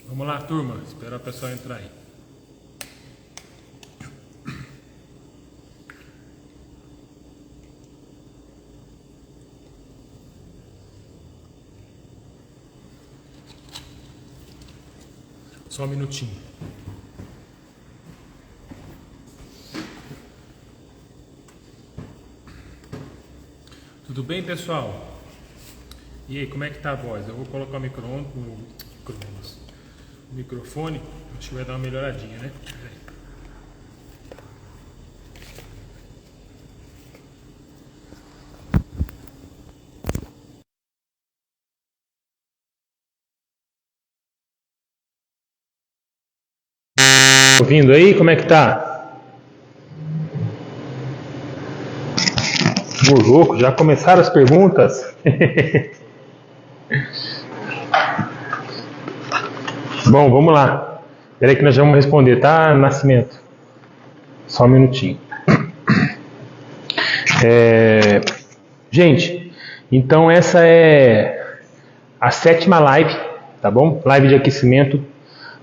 Vamos lá, turma. Esperar o pessoal entrar aí. Só um minutinho. Tudo bem, pessoal? E aí, como é que tá a voz? Eu vou colocar o microfone, acho que vai dar uma melhoradinha, né? Ouvindo aí? Como é que tá? Ô, louco, já começaram as perguntas? Bom, vamos lá. Espera aí que nós já vamos responder, tá, Nascimento? Só um minutinho. Gente, então essa é a 7ª live, tá bom? Live de aquecimento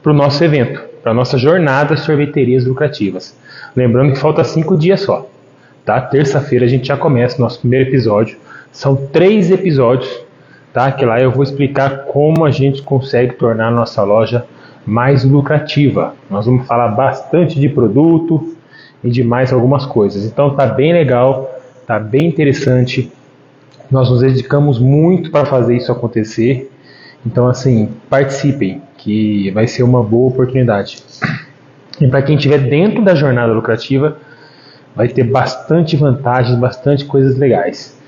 para o nosso evento, para a nossa jornada Sorveterias Lucrativas. Lembrando que falta 5 dias só, tá? Terça-feira a gente já começa o nosso primeiro episódio. São 3 episódios, tá? Que lá eu vou explicar como a gente consegue tornar a nossa loja mais lucrativa. Nós vamos falar bastante de produto e de mais algumas coisas. Então tá bem legal, tá bem interessante. Nós nos dedicamos muito para fazer isso acontecer. Então, assim, participem, que vai ser uma boa oportunidade. E para quem estiver dentro da jornada lucrativa, vai ter bastante vantagens, bastante coisas legais.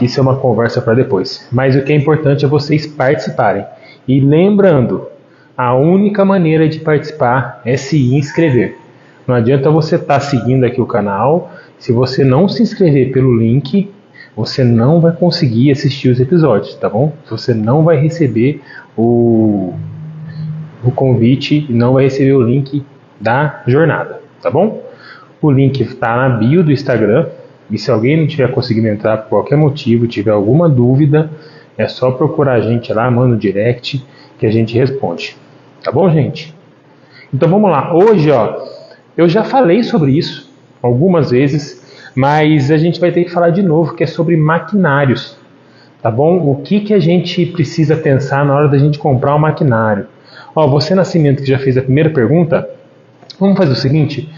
Isso é uma conversa para depois. Mas o que é importante é vocês participarem. E lembrando, a única maneira de participar é se inscrever. Não adianta você estar seguindo aqui o canal, se você não se inscrever pelo link, você não vai conseguir assistir os episódios, tá bom? Você não vai receber o convite e não vai receber o link da jornada, tá bom? O link está na bio do Instagram, e se alguém não tiver conseguindo entrar por qualquer motivo, tiver alguma dúvida, é só procurar a gente lá, manda no direct, que a gente responde. Tá bom, gente? Então vamos lá. Hoje, eu já falei sobre isso algumas vezes, mas a gente vai ter que falar de novo, que é sobre maquinários. Tá bom? O que a gente precisa pensar na hora da gente comprar um maquinário? Você, Nascimento, que já fez a primeira pergunta, vamos fazer o seguinte,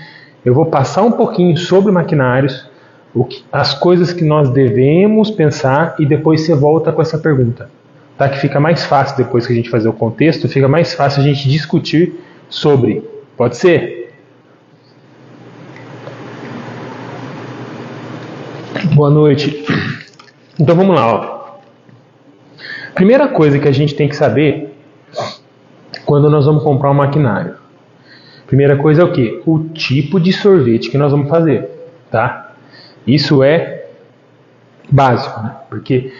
eu vou passar um pouquinho sobre maquinários, as coisas que nós devemos pensar, e depois você volta com essa pergunta. Tá? Que fica mais fácil, depois que a gente fazer o contexto, fica mais fácil a gente discutir sobre. Pode ser? Boa noite. Então vamos lá. Primeira coisa que a gente tem que saber quando nós vamos comprar um maquinário. Primeira coisa é o quê? O tipo de sorvete que nós vamos fazer, tá? Isso é básico, né? Porque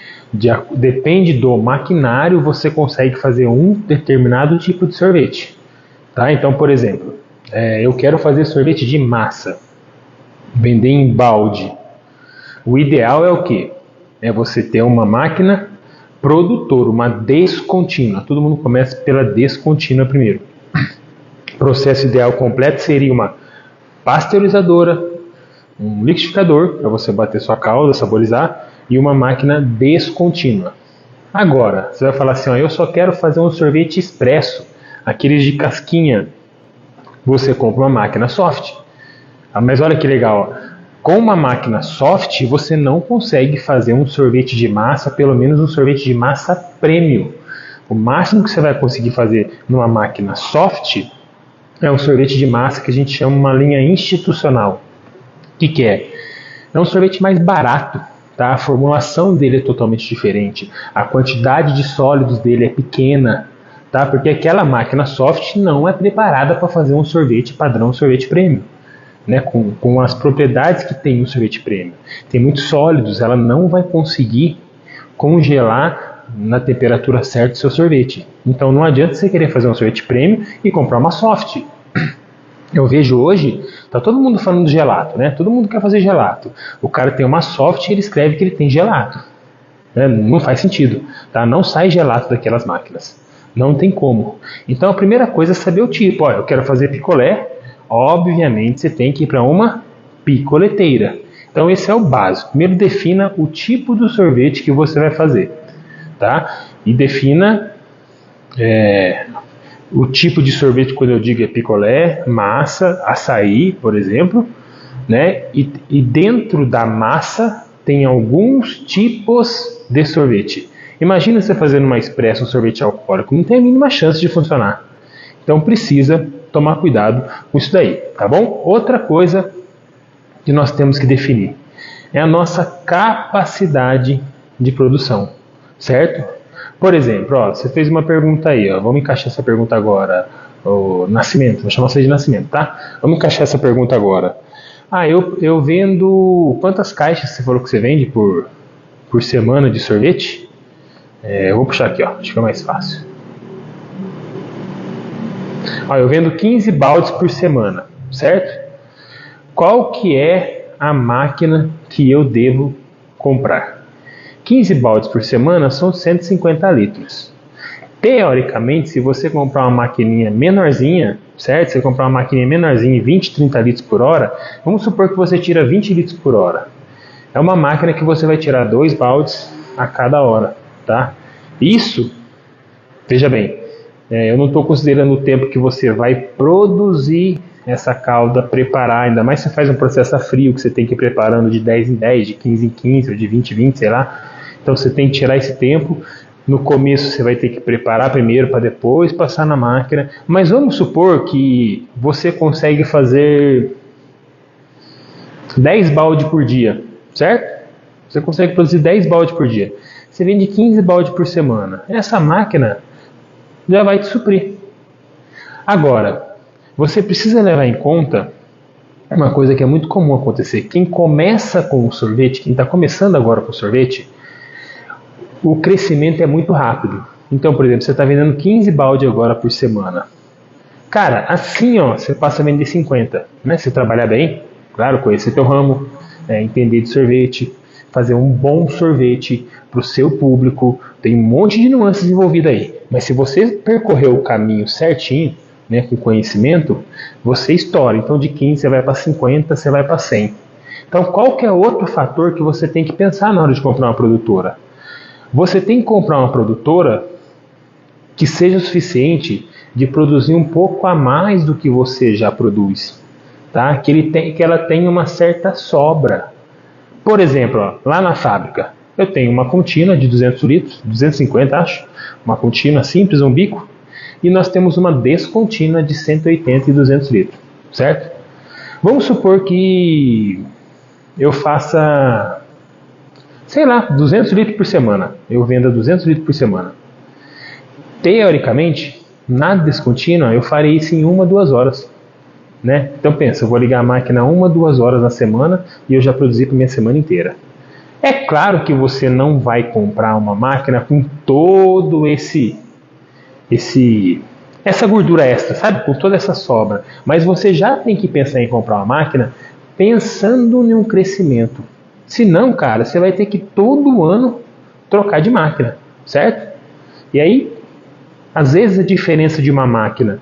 depende do maquinário, você consegue fazer um determinado tipo de sorvete, tá? Então, por exemplo, eu quero fazer sorvete de massa, vender em balde. O ideal é o quê? É você ter uma máquina produtora, uma descontínua. Todo mundo começa pela descontínua primeiro. O processo ideal completo seria uma pasteurizadora, um liquidificador para você bater sua calda, saborizar, e uma máquina descontínua. Agora, você vai falar assim, eu só quero fazer um sorvete expresso, aqueles de casquinha. Você compra uma máquina soft. Mas olha que legal, com uma máquina soft, você não consegue fazer um sorvete de massa, pelo menos um sorvete de massa premium. O máximo que você vai conseguir fazer numa máquina soft é um sorvete de massa que a gente chama uma linha institucional. O que é? É um sorvete mais barato, tá? A formulação dele é totalmente diferente. A quantidade de sólidos dele é pequena, tá? Porque aquela máquina soft não é preparada para fazer um sorvete padrão, sorvete premium. Né, com as propriedades que tem um sorvete premium. Tem muitos sólidos, ela não vai conseguir congelar na temperatura certa o seu sorvete. Então não adianta você querer fazer um sorvete premium e comprar uma soft. Eu vejo hoje, tá todo mundo falando de gelato, né? Todo mundo quer fazer gelato. O cara tem uma soft e ele escreve que ele tem gelato. né? Não faz sentido, tá? Não sai gelato daquelas máquinas. Não tem como. Então a primeira coisa é saber o tipo. Olha, eu quero fazer picolé. Obviamente você tem que ir para uma picoleteira. Então esse é o básico. Primeiro defina o tipo do sorvete que você vai fazer, tá? E defina o tipo de sorvete, quando eu digo é picolé, massa, açaí, por exemplo, né? E dentro da massa tem alguns tipos de sorvete. Imagina você fazendo uma expresso, um sorvete alcoólico, não tem a mínima chance de funcionar. Então precisa tomar cuidado com isso daí, tá bom? Outra coisa que nós temos que definir é a nossa capacidade de produção, certo? Por exemplo, ó, você fez uma pergunta aí, ó, vamos encaixar essa pergunta agora, o Nascimento, vou chamar você de Nascimento, tá? Vamos encaixar essa pergunta agora. Ah, eu vendo, quantas caixas você falou que você vende por semana de sorvete? Eu vou puxar aqui, ó, acho que é mais fácil. Ó, eu vendo 15 baldes por semana, certo? Qual que é a máquina que eu devo comprar? 15 baldes por semana são 150 litros. Teoricamente, se você comprar uma maquininha menorzinha, certo? Se você comprar uma maquininha menorzinha, 20, 30 litros por hora, vamos supor que você tira 20 litros por hora. É uma máquina que você vai tirar 2 baldes a cada hora, tá? Isso, veja bem, eu não estou considerando o tempo que você vai produzir essa calda, preparar, ainda mais se você faz um processo a frio, que você tem que ir preparando de 10 em 10, de 15 em 15, ou de 20 em 20, sei lá. Então você tem que tirar esse tempo. No começo você vai ter que preparar primeiro para depois passar na máquina. Mas vamos supor que você consegue fazer 10 baldes por dia, certo? Você consegue produzir 10 baldes por dia. Você vende 15 baldes por semana. Essa máquina já vai te suprir. Agora, você precisa levar em conta uma coisa que é muito comum acontecer. Quem começa com o sorvete, quem está começando agora com o sorvete, o crescimento é muito rápido. Então, por exemplo, você está vendendo 15 balde agora por semana. Cara, assim ó, você passa a vender 50. Né? Se trabalhar bem, claro, conhecer teu ramo, entender de sorvete, fazer um bom sorvete para o seu público. Tem um monte de nuances envolvidas aí. Mas se você percorrer o caminho certinho, né, com conhecimento, você estoura. Então de 15 você vai para 50, você vai para 100. Então qual que é outro fator que você tem que pensar na hora de comprar uma produtora? Você tem que comprar uma produtora que seja o suficiente de produzir um pouco a mais do que você já produz, tá? Que ela tenha uma certa sobra. Por exemplo, ó, lá na fábrica, eu tenho uma contínua de 200 litros, 250 acho, uma contínua simples, um bico, e nós temos uma descontínua de 180 e 200 litros, certo? Vamos supor que eu faça, sei lá, 200 litros por semana. Eu venda 200 litros por semana. Teoricamente, na descontínua, eu farei isso em 1, 2 horas. Né? Então pensa, eu vou ligar a máquina 1, 2 horas na semana e eu já produzi para minha semana inteira. É claro que você não vai comprar uma máquina com todo essa gordura extra, sabe? Com toda essa sobra. Mas você já tem que pensar em comprar uma máquina pensando em um crescimento. Se não, cara, você vai ter que todo ano trocar de máquina, certo? E aí, às vezes a diferença de uma máquina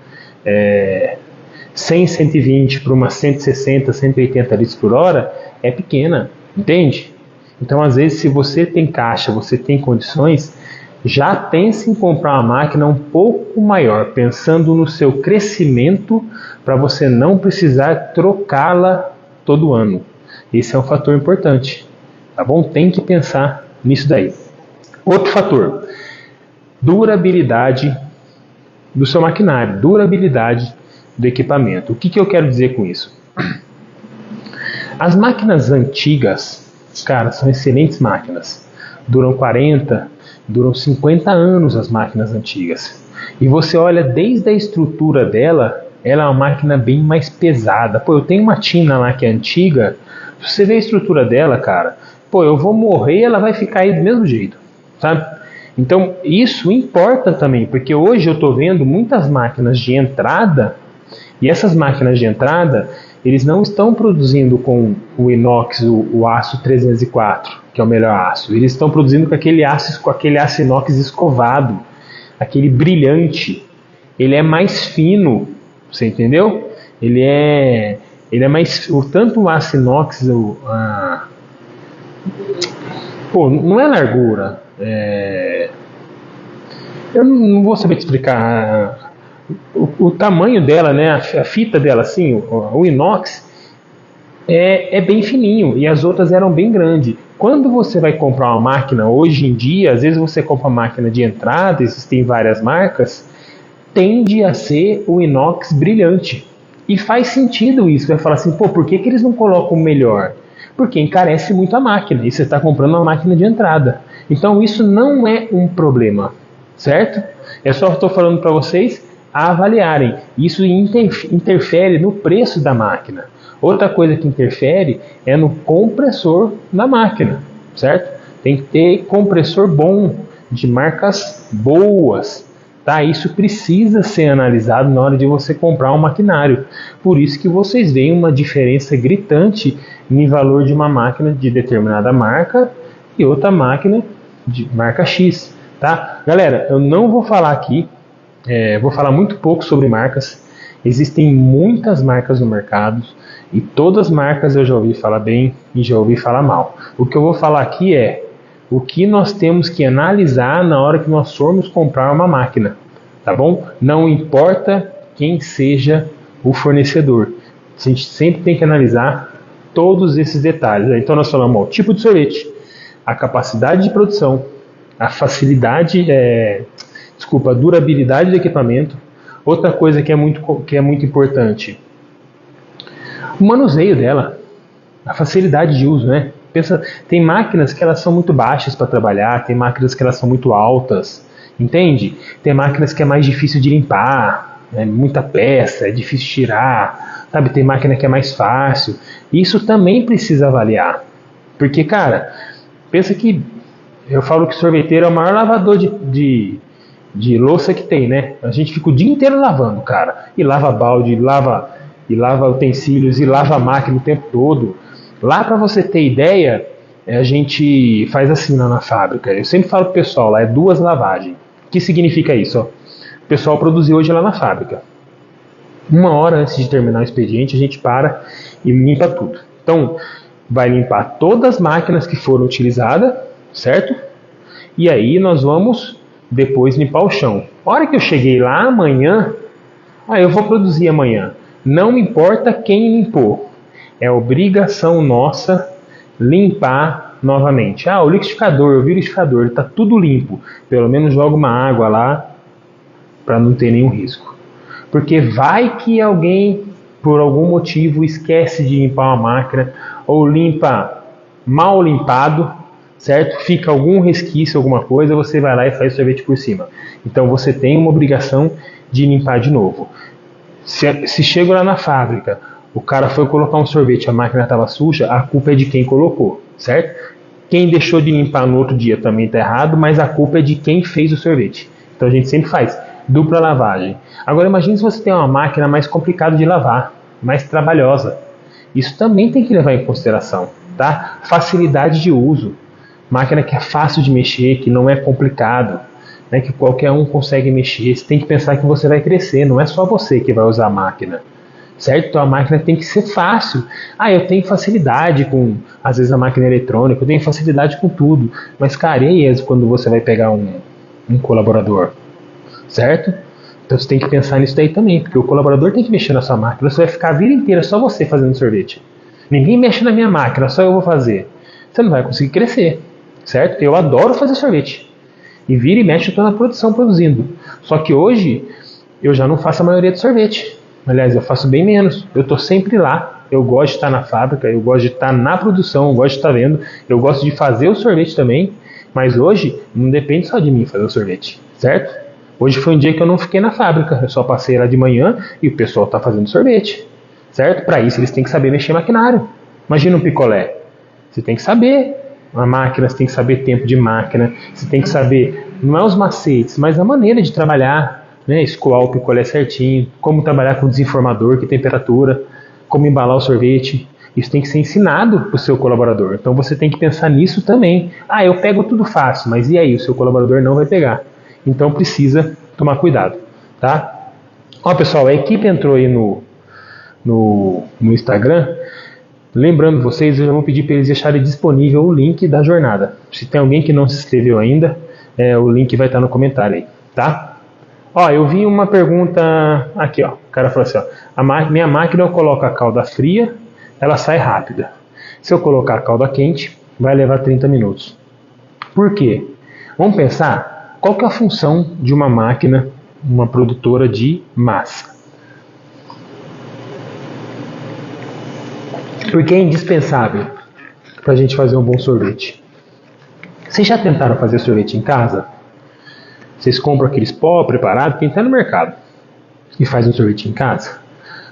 100, 120 para uma 160, 180 litros por hora é pequena, entende? Então, às vezes, se você tem caixa, você tem condições, já pense em comprar uma máquina um pouco maior, pensando no seu crescimento, para você não precisar trocá-la todo ano. Esse é um fator importante, tá bom? Tem que pensar nisso daí. Outro fator, durabilidade do seu maquinário, durabilidade do equipamento. O que eu quero dizer com isso? As máquinas antigas, cara, são excelentes máquinas. Duram 40, duram 50 anos as máquinas antigas. E você olha desde a estrutura dela, ela é uma máquina bem mais pesada. Pô, eu tenho uma tina lá que é antiga, se você vê a estrutura dela, cara, pô, eu vou morrer e ela vai ficar aí do mesmo jeito, sabe? Então, isso importa também, porque hoje eu estou vendo muitas máquinas de entrada, e essas máquinas de entrada, eles não estão produzindo com o inox, o aço 304, que é o melhor aço. Eles estão produzindo com aquele aço inox escovado, aquele brilhante. Ele é mais fino, você entendeu? Ele é mais, tanto o aço inox, não é largura. Eu não vou saber te explicar o tamanho dela, né? A fita dela, assim, o inox é bem fininho e as outras eram bem grandes. Quando você vai comprar uma máquina hoje em dia, às vezes você compra uma máquina de entrada, existem várias marcas, tende a ser o inox brilhante. E faz sentido isso. Vai falar assim, por que eles não colocam o melhor? Porque encarece muito a máquina e você está comprando uma máquina de entrada. Então isso não é um problema, certo? Eu só estou falando para vocês avaliarem. Isso interfere no preço da máquina. Outra coisa que interfere é no compressor da máquina, certo? Tem que ter compressor bom, de marcas boas, tá? Isso precisa ser analisado na hora de você comprar um maquinário. Por isso que vocês veem uma diferença gritante no valor de uma máquina de determinada marca e outra máquina de marca X, tá? Galera, eu não vou falar aqui, vou falar muito pouco sobre marcas. Existem muitas marcas no mercado e todas as marcas eu já ouvi falar bem e já ouvi falar mal. O que eu vou falar aqui é o que nós temos que analisar na hora que nós formos comprar uma máquina, tá bom? Não importa quem seja o fornecedor, a gente sempre tem que analisar todos esses detalhes. Então nós falamos o tipo de sorvete, a capacidade de produção, a facilidade, a durabilidade do equipamento. Outra coisa que é muito importante, o manuseio dela, a facilidade de uso, né? Pensa, tem máquinas que elas são muito baixas para trabalhar, tem máquinas que elas são muito altas, entende? Tem máquinas que é mais difícil de limpar, muita peça, é difícil tirar, sabe? Tem máquina que é mais fácil. Isso também precisa avaliar, porque, cara, pensa que eu falo que sorveteiro é o maior lavador de louça que tem, né? A gente fica o dia inteiro lavando, cara. E lava balde, e lava utensílios, e lava a máquina o tempo todo. Lá, para você ter ideia, a gente faz assim lá na fábrica. Eu sempre falo pro pessoal, lá é 2 lavagens. O que significa isso? Ó? O pessoal produziu hoje lá na fábrica. 1 hora antes de terminar o expediente, a gente para e limpa tudo. Então, vai limpar todas as máquinas que foram utilizadas, certo? E aí nós vamos depois limpar o chão. A hora que eu cheguei lá amanhã, eu vou produzir amanhã. Não importa quem limpou. É obrigação nossa limpar novamente. O liquidificador, eu vi o liquidificador, ele está tudo limpo. Pelo menos joga uma água lá para não ter nenhum risco. Porque vai que alguém, por algum motivo, esquece de limpar uma máquina ou limpa mal limpado, certo? Fica algum resquício, alguma coisa, você vai lá e faz o sorvete por cima. Então você tem uma obrigação de limpar de novo. Se chega lá na fábrica, o cara foi colocar um sorvete, a máquina estava suja, a culpa é de quem colocou, certo? Quem deixou de limpar no outro dia também está errado, mas a culpa é de quem fez o sorvete. Então a gente sempre faz dupla lavagem. Agora imagine se você tem uma máquina mais complicada de lavar, mais trabalhosa. Isso também tem que levar em consideração, tá? Facilidade de uso. Máquina que é fácil de mexer, que não é complicado, né, que qualquer um consegue mexer. Você tem que pensar que você vai crescer, não é só você que vai usar a máquina, certo? Então a máquina tem que ser fácil. Eu tenho facilidade com, às vezes, a máquina eletrônica, eu tenho facilidade com tudo, mas careias quando você vai pegar um colaborador, certo? Então você tem que pensar nisso daí também, porque o colaborador tem que mexer na sua máquina, você vai ficar a vida inteira só você fazendo sorvete. Ninguém mexe na minha máquina, só eu vou fazer. Você não vai conseguir crescer, certo? Eu adoro fazer sorvete. E vira e mexe eu estou na produção produzindo. Só que hoje eu já não faço a maioria do sorvete. Aliás, eu faço bem menos. Eu estou sempre lá. Eu gosto de estar na fábrica, eu gosto de estar na produção, eu gosto de estar vendo. Eu gosto de fazer o sorvete também. Mas hoje não depende só de mim fazer o sorvete, certo? Hoje foi um dia que eu não fiquei na fábrica. Eu só passei lá de manhã e o pessoal está fazendo sorvete, certo? Para isso eles têm que saber mexer maquinário. Imagina um picolé. Você tem que saber a máquina, você tem que saber tempo de máquina, você tem que saber, não é os macetes, mas a maneira de trabalhar, né? Escoar o picolé certinho, como trabalhar com o desenformador, que temperatura, como embalar o sorvete. Isso tem que ser ensinado para o seu colaborador. Então você tem que pensar nisso também. Ah, eu pego tudo fácil, mas e aí? O seu colaborador não vai pegar. Então precisa tomar cuidado, tá? Ó, pessoal, a equipe entrou aí no Instagram. Lembrando vocês, eu já vou pedir para eles deixarem disponível o link da jornada. Se tem alguém que não se inscreveu ainda, o link vai estar no comentário aí, tá? Ó, eu vi uma pergunta aqui, ó. O cara falou assim, ó, minha máquina eu coloco a calda fria, ela sai rápida. Se eu colocar a calda quente, vai levar 30 minutos. Por quê? Vamos pensar, qual que é a função de uma máquina, uma produtora de massa? Porque é indispensável para a gente fazer um bom sorvete. Vocês já tentaram fazer sorvete em casa? Vocês compram aqueles pó preparado, quem está no mercado, e faz um sorvete em casa?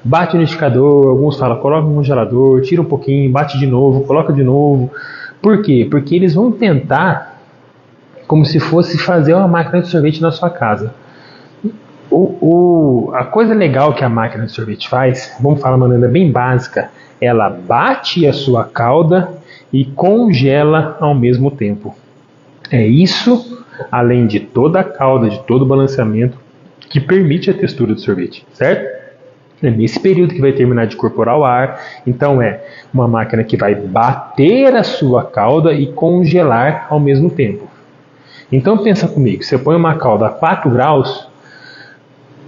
Bate no liquidificador, alguns falam, coloca no congelador, tira um pouquinho, bate de novo, coloca de novo. Por quê? Porque eles vão tentar como se fosse fazer uma máquina de sorvete na sua casa. A coisa legal que a máquina de sorvete faz, vamos falar de uma maneira bem básica, ela bate a sua calda e congela ao mesmo tempo. É isso, além de toda a calda, de todo o balanceamento, que permite a textura do sorvete, certo? É nesse período que vai terminar de incorporar o ar. Então é uma máquina que vai bater a sua calda e congelar ao mesmo tempo. Então pensa comigo, você põe uma calda a 4 graus,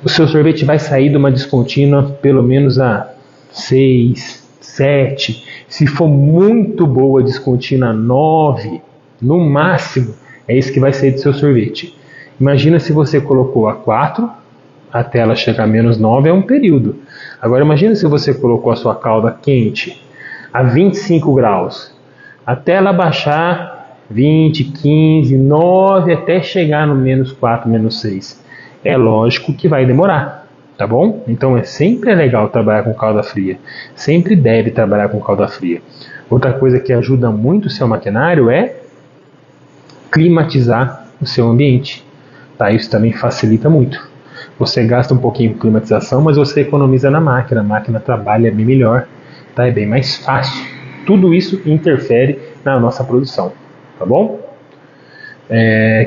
o seu sorvete vai sair de uma descontínua pelo menos a 6, 7. Se for muito boa, descontínua 9, no máximo, é isso que vai sair do seu sorvete. Imagina se você colocou a 4, até ela chegar a menos 9 é um período. Agora imagina se você colocou a sua calda quente a 25 graus, até ela baixar 20, 15, 9, até chegar no menos 4, menos 6. É lógico que vai demorar, tá bom? Então sempre legal trabalhar com calda fria, sempre deve trabalhar com calda fria. Outra coisa que ajuda muito o seu maquinário é climatizar o seu ambiente, tá? Isso também facilita muito. Você gasta um pouquinho com climatização, mas você economiza na máquina. A máquina trabalha bem melhor, tá? É bem mais fácil. Tudo isso interfere na nossa produção, tá bom?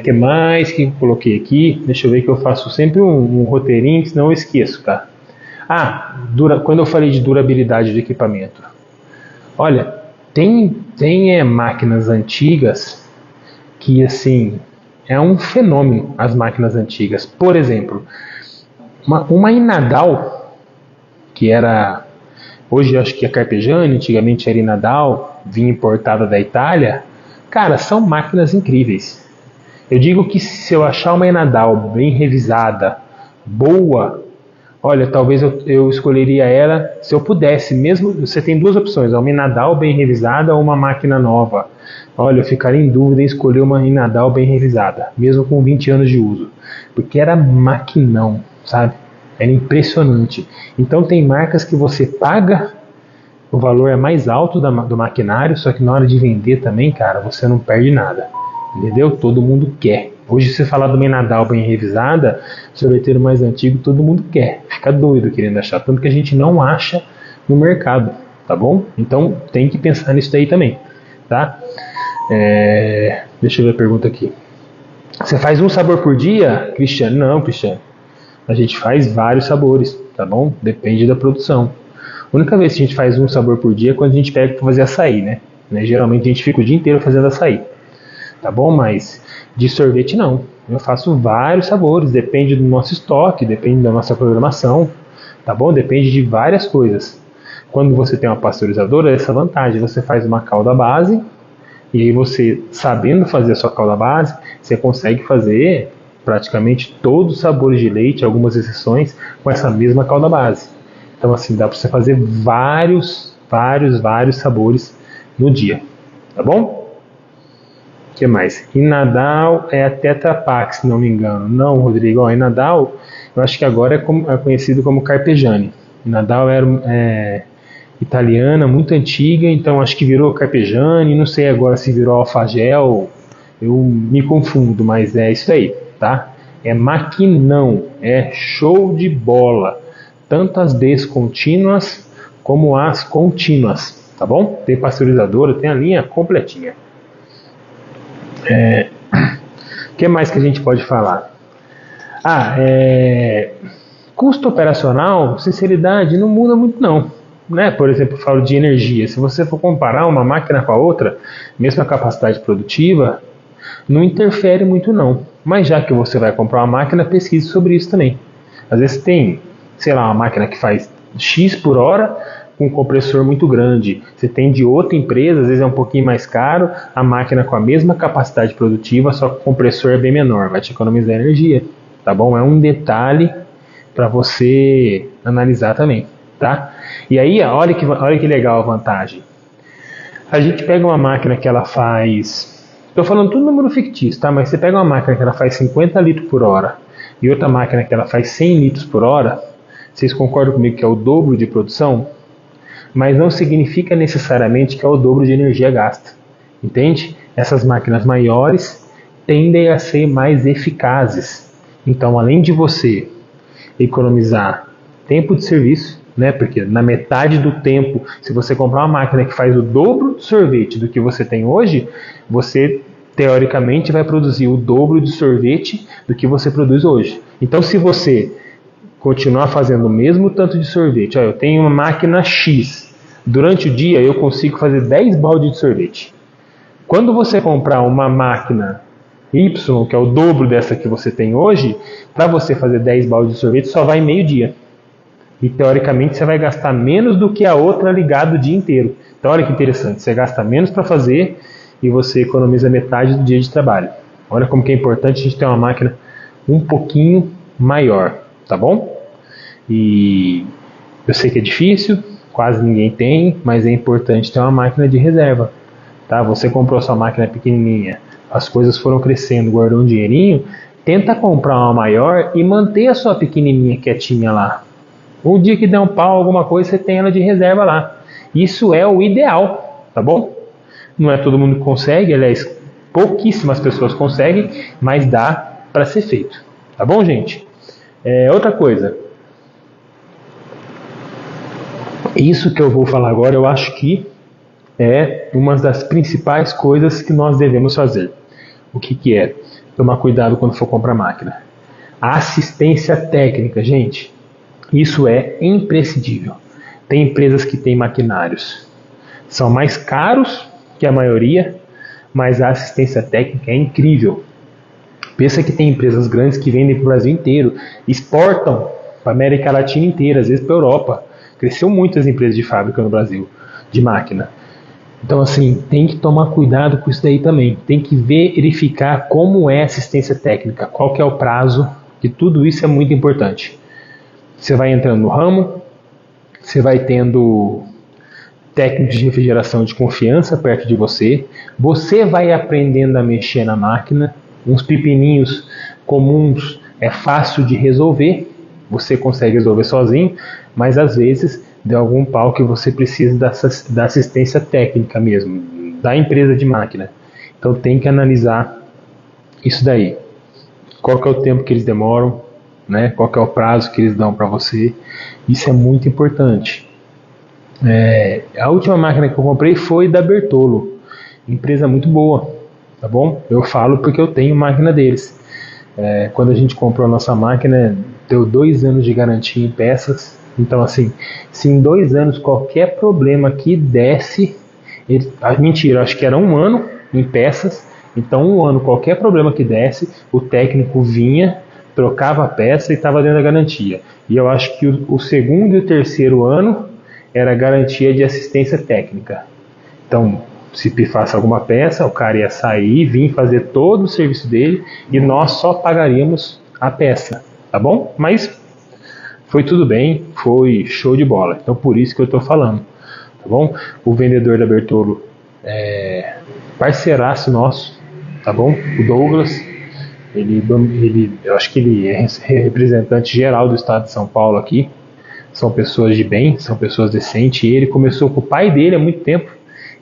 Que mais que eu coloquei aqui? Deixa eu ver que eu faço sempre um roteirinho, senão eu esqueço, tá? Quando eu falei de durabilidade do equipamento. Olha, tem máquinas antigas que, assim, é um fenômeno as máquinas antigas. Por exemplo, uma Inadal, que era, hoje eu acho que é Carpegiani, antigamente era Inadal, vinha importada da Itália. Cara, são máquinas incríveis. Eu digo que se eu achar uma Inadal bem revisada, boa, olha, talvez eu escolheria ela se eu pudesse. Mesmo, você tem duas opções, uma Inadal bem revisada ou uma máquina nova. Olha, eu ficaria em dúvida em escolher uma Inadal bem revisada, mesmo com 20 anos de uso, porque era maquinão, sabe? Era impressionante. Então tem marcas que você paga, o valor é mais alto do maquinário, só que na hora de vender também, cara, você não perde nada. Entendeu? Todo mundo quer. Hoje, se você falar de uma Inadal bem revisada, sorveteiro mais antigo, todo mundo quer. Fica doido querendo achar, tanto que a gente não acha no mercado, tá bom? Então tem que pensar nisso daí também, tá? Deixa eu ver a pergunta aqui. Você faz um sabor por dia, Cristiano? Não, Cristiano. A gente faz vários sabores, tá bom? Depende da produção. A única vez que a gente faz um sabor por dia é quando a gente pega para fazer açaí, né? Geralmente a gente fica o dia inteiro fazendo açaí, tá bom? Mas de sorvete não. Eu faço vários sabores, depende do nosso estoque, depende da nossa programação, tá bom? Depende de várias coisas. Quando você tem uma pasteurizadora, essa vantagem, você faz uma calda base, e aí você, sabendo fazer a sua calda base, você consegue fazer praticamente todos os sabores de leite, algumas exceções, com essa mesma calda base. Então assim, dá para você fazer vários sabores no dia, tá bom? O que mais? Inadal é a Tetra Pak, se não me engano. Não, Rodrigo, Inadal, eu acho que agora é conhecido como Carpegiani. Inadal era italiana, muito antiga, então acho que virou Carpegiani, não sei agora se virou Alfagel, eu me confundo, mas é isso aí, tá? É maquinão, é show de bola, tanto as descontínuas como as contínuas, tá bom? Tem pasteurizadora, tem a linha completinha. O que mais que a gente pode falar? Custo operacional, sinceridade, não muda muito não. Né? Por exemplo, eu falo de energia. Se você for comparar uma máquina com a outra, mesma capacidade produtiva, não interfere muito não. Mas já que você vai comprar uma máquina, pesquise sobre isso também. Às vezes tem, sei lá, uma máquina que faz X por hora com um compressor muito grande. Você tem de outra empresa, às vezes é um pouquinho mais caro, a máquina com a mesma capacidade produtiva, só que o compressor é bem menor, vai te economizar energia, tá bom? É um detalhe para você analisar também, tá? E aí, olha que legal a vantagem. A gente pega uma máquina que ela faz... Estou falando tudo número fictício, tá? Mas você pega uma máquina que ela faz 50 litros por hora e outra máquina que ela faz 100 litros por hora, vocês concordam comigo que é o dobro de produção? Mas não significa necessariamente que é o dobro de energia gasta, entende? Essas máquinas maiores tendem a ser mais eficazes. Então, além de você economizar tempo de serviço, né? Porque na metade do tempo, se você comprar uma máquina que faz o dobro de sorvete do que você tem hoje, você teoricamente vai produzir o dobro de sorvete do que você produz hoje. Então, se você continuar fazendo o mesmo tanto de sorvete, eu tenho uma máquina X, durante o dia eu consigo fazer 10 baldes de sorvete. Quando você comprar uma máquina Y, que é o dobro dessa que você tem hoje, para você fazer 10 baldes de sorvete só vai meio-dia. E teoricamente você vai gastar menos do que a outra ligada o dia inteiro. Então olha que interessante, você gasta menos para fazer e você economiza metade do dia de trabalho. Olha como que é importante a gente ter uma máquina um pouquinho maior, tá bom? E eu sei que é difícil, quase ninguém tem, mas é importante ter uma máquina de reserva, tá? Você comprou sua máquina pequenininha, as coisas foram crescendo, guardou um dinheirinho, tenta comprar uma maior e manter a sua pequenininha quietinha lá. Um dia que der um pau, alguma coisa, você tem ela de reserva lá. Isso é o ideal, tá bom? Não é todo mundo que consegue, aliás, pouquíssimas pessoas conseguem, mas dá para ser feito, tá bom, gente? Outra coisa, isso que eu vou falar agora, eu acho que é uma das principais coisas que nós devemos fazer. O que é? Tomar cuidado quando for comprar máquina. A assistência técnica, gente, isso é imprescindível. Tem empresas que têm maquinários, são mais caros que a maioria, mas a assistência técnica é incrível. Pensa que tem empresas grandes que vendem para o Brasil inteiro, exportam para a América Latina inteira, às vezes para a Europa. Cresceu muito as empresas de fábrica no Brasil, de máquina. Então, assim, tem que tomar cuidado com isso daí também. Tem que verificar como é a assistência técnica, qual que é o prazo, que tudo isso é muito importante. Você vai entrando no ramo, você vai tendo técnicos de refrigeração de confiança perto de você, você vai aprendendo a mexer na máquina, uns pepininhos comuns é fácil de resolver, você consegue resolver sozinho, mas às vezes deu algum pau que você precisa da assistência técnica mesmo, da empresa de máquina. Então tem que analisar isso daí. Qual que é o tempo que eles demoram, né? Qual que é o prazo que eles dão para você. Isso é muito importante. A última máquina que eu comprei foi da Bertolo, empresa muito boa, tá bom? Eu falo porque eu tenho máquina deles. Quando a gente comprou a nossa máquina, deu 2 anos de garantia em peças. Então, assim, se em 2 anos qualquer problema que desse, mentira, acho que era 1 ano em peças. Então, 1 ano, qualquer problema que desse, o técnico vinha, trocava a peça e estava dentro da garantia. E eu acho que o segundo e o terceiro ano era garantia de assistência técnica. Então, se pifasse alguma peça, o cara ia sair, vir fazer todo o serviço dele e nós só pagaríamos a peça, tá bom? Mas foi tudo bem, foi show de bola. Então, por isso que eu estou falando, tá bom? O vendedor da Bertolo é parceiraço nosso, tá bom? O Douglas, eu acho que ele é representante geral do estado de São Paulo aqui. São pessoas de bem, são pessoas decentes. E ele começou com o pai dele há muito tempo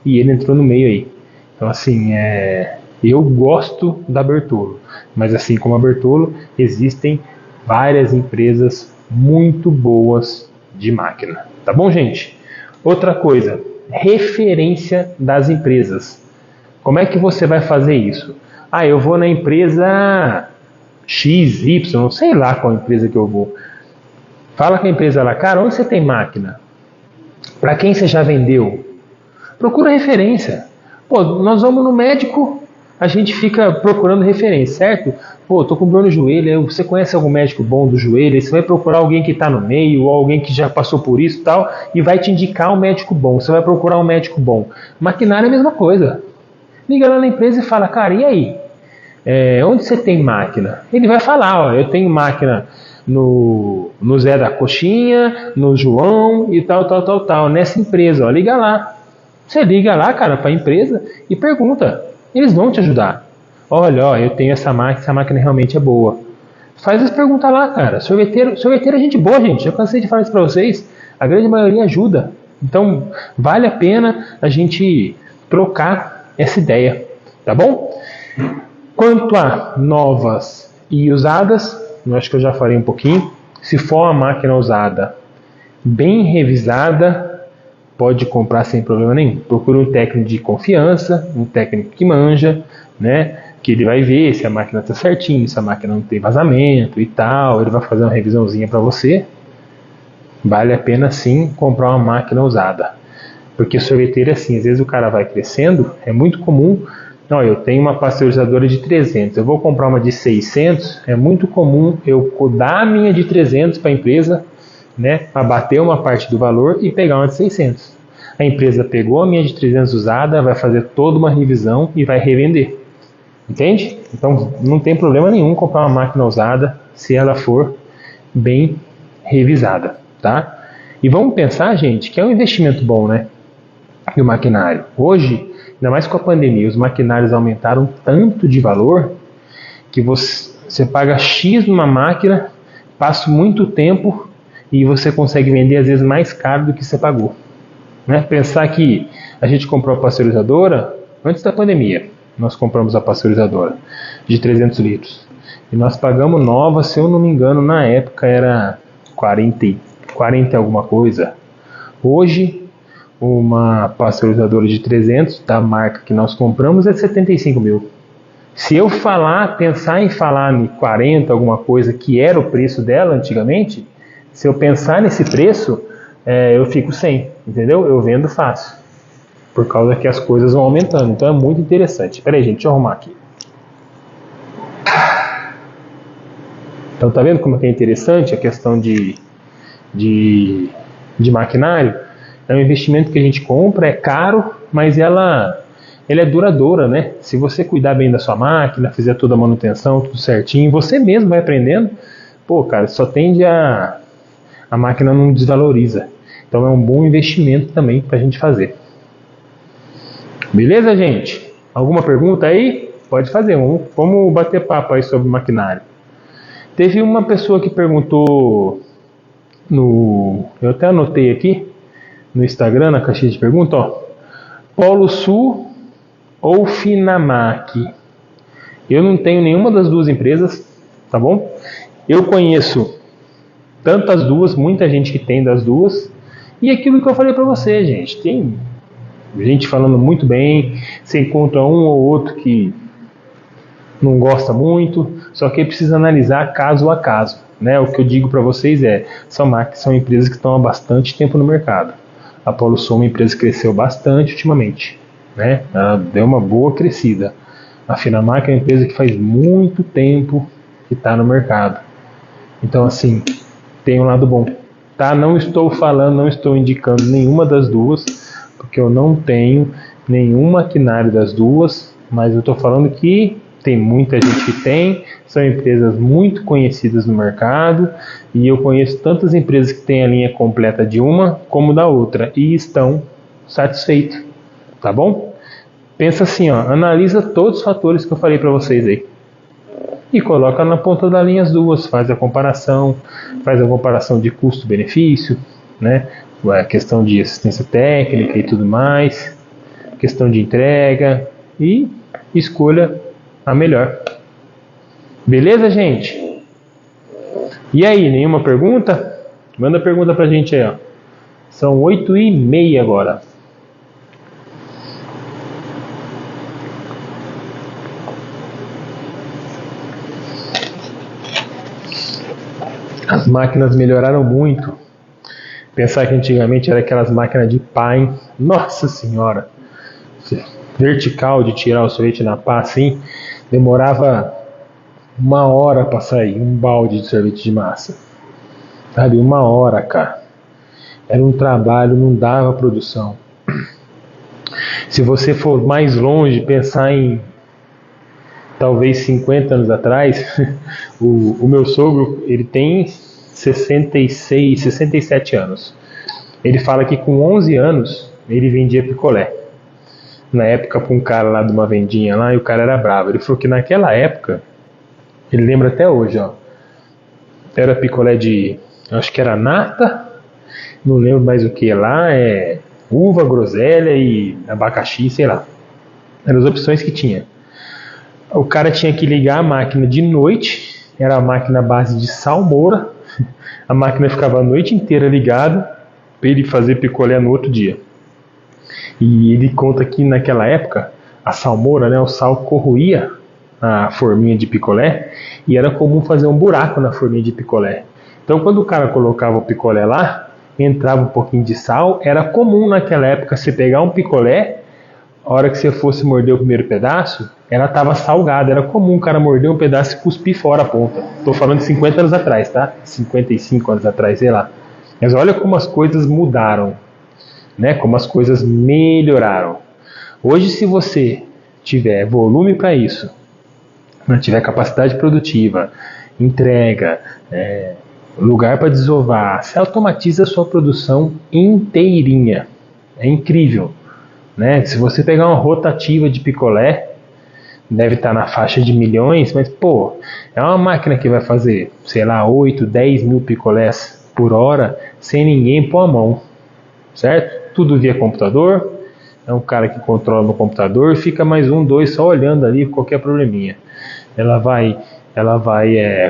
e ele entrou no meio aí. Então, assim, eu gosto da Bertolo, mas assim como a Bertolo, existem várias empresas muito boas de máquina. Tá bom, gente? Outra coisa, referência das empresas. Como é que você vai fazer isso? Eu vou na empresa X, Y, sei lá qual empresa que eu vou. Fala com a empresa lá, cara, onde você tem máquina? Para quem você já vendeu? Procura referência. Pô, nós vamos no médico, a gente fica procurando referência, certo? Pô, tô com dor no joelho, você conhece algum médico bom do joelho? Aí você vai procurar alguém que está no meio, ou alguém que já passou por isso e tal, e vai te indicar um médico bom. Você vai procurar um médico bom. Maquinário é a mesma coisa. Liga lá na empresa e fala, cara, e aí? Onde você tem máquina? Ele vai falar, ó, eu tenho máquina no Zé da Coxinha, no João e tal, nessa empresa, ó, liga lá. Você liga lá, cara, para a empresa e pergunta. Eles vão te ajudar. Olha, ó, eu tenho essa máquina realmente é boa. Faz as perguntas lá, cara. Sorveteiro é gente boa, gente. Eu cansei de falar isso para vocês. A grande maioria ajuda. Então, vale a pena a gente trocar essa ideia, tá bom? Quanto a novas e usadas, eu acho que eu já falei um pouquinho. Se for uma máquina usada, bem revisada, pode comprar sem problema nenhum. Procure um técnico de confiança, um técnico que manja, né? Que ele vai ver se a máquina está certinho, se a máquina não tem vazamento e tal. Ele vai fazer uma revisãozinha para você. Vale a pena sim comprar uma máquina usada. Porque sorveteiro é assim, às vezes o cara vai crescendo, é muito comum. Não, eu tenho uma pasteurizadora de 300, eu vou comprar uma de 600, é muito comum eu dar a minha de 300 para a empresa, né, abater uma parte do valor e pegar uma de 600. A empresa pegou a minha de 300 usada, vai fazer toda uma revisão e vai revender. Entende? Então não tem problema nenhum comprar uma máquina usada se ela for bem revisada, tá? E vamos pensar, gente, que é um investimento bom, né? E o maquinário. Hoje, ainda mais com a pandemia, os maquinários aumentaram tanto de valor que você paga X numa máquina, passa muito tempo e você consegue vender às vezes mais caro do que você pagou. Né? Pensar que a gente comprou a pasteurizadora antes da pandemia. Nós compramos a pasteurizadora de 300 litros. E nós pagamos nova, se eu não me engano, na época era 40 alguma coisa. Hoje, uma pasteurizadora de 300 da marca que nós compramos é 75 mil. Se eu pensar em falar em 40 alguma coisa que era o preço dela antigamente, se eu pensar nesse preço, eu fico sem, entendeu? Eu vendo fácil, por causa que as coisas vão aumentando. Então é muito interessante. Peraí, gente, deixa eu arrumar aqui. Então tá vendo como é interessante a questão de maquinário? É um investimento que a gente compra, é caro, mas ela é duradoura, né? Se você cuidar bem da sua máquina, fizer toda a manutenção, tudo certinho, você mesmo vai aprendendo, pô, cara, só tende a máquina não desvaloriza. Então é um bom investimento também para a gente fazer. Beleza, gente? Alguma pergunta aí? Pode fazer, vamos bater papo aí sobre maquinário. Teve uma pessoa que perguntou eu até anotei aqui, no Instagram, na caixinha de pergunta, ó, Polo Sul ou Finamac? Eu não tenho nenhuma das duas empresas, tá bom? Eu conheço tanto as duas, muita gente que tem das duas, e aquilo que eu falei pra você, gente, tem gente falando muito bem, você encontra um ou outro que não gosta muito, só que precisa analisar caso a caso, né? O que eu digo para vocês são empresas que estão há bastante tempo no mercado. A Polo Sul é uma empresa que cresceu bastante ultimamente, né? Ela deu uma boa crescida. A Finamac é uma empresa que faz muito tempo que está no mercado. Então, assim, tem um lado bom. Tá? Não estou indicando nenhuma das duas, porque eu não tenho nenhum maquinário das duas, mas eu estou falando que tem muita gente que tem, são empresas muito conhecidas no mercado, e eu conheço tantas empresas que têm a linha completa de uma como da outra, e estão satisfeitos, tá bom? Pensa assim, ó, analisa todos os fatores que eu falei para vocês aí, e coloca na ponta da linha as duas, faz a comparação de custo-benefício, né? A questão de assistência técnica e tudo mais, questão de entrega, e escolha a melhor. Beleza, gente? E aí, nenhuma pergunta? Manda pergunta pra gente aí, ó. São 8h30 agora. As máquinas melhoraram muito. Pensar que antigamente era aquelas máquinas de pá, hein? Nossa senhora! Vertical de tirar o sorvete na pá assim, demorava 1 hora para sair um balde de sorvete de massa. Sabe, 1 hora, cara. Era um trabalho, não dava produção. Se você for mais longe, pensar em talvez 50 anos atrás, o meu sogro, ele tem 66, 67 anos. Ele fala que com 11 anos ele vendia picolé. Na época, para um cara lá de uma vendinha lá, e o cara era bravo. Ele falou que naquela época, ele lembra até hoje, ó, era picolé de, acho que era nata, não lembro mais o que lá, uva, groselha e abacaxi, sei lá. Eram as opções que tinha. O cara tinha que ligar a máquina de noite, era a máquina à base de salmoura, a máquina ficava a noite inteira ligada para ele fazer picolé no outro dia. E ele conta que naquela época a salmoura, né, o sal corroía a forminha de picolé e era comum fazer um buraco na forminha de picolé. Então quando o cara colocava o picolé lá, entrava um pouquinho de sal, era comum naquela época você pegar um picolé, a hora que você fosse morder o primeiro pedaço, ela estava salgada, era comum o cara morder um pedaço e cuspir fora a ponta. Estou falando de 50 anos atrás, tá? 55 anos atrás, sei lá. Mas olha como as coisas mudaram, né? Como as coisas melhoraram. Hoje, se você tiver volume para isso, tiver capacidade produtiva, entrega, lugar para desovar, você automatiza a sua produção inteirinha. É incrível, né? Se você pegar uma rotativa de picolé, deve estar na faixa de milhões, mas pô, é uma máquina que vai fazer, sei lá, 8, 10 mil picolés por hora sem ninguém pôr a mão, certo? Tudo via computador, é um cara que controla no computador, fica mais 1, 2 só olhando ali qualquer probleminha. Ela vai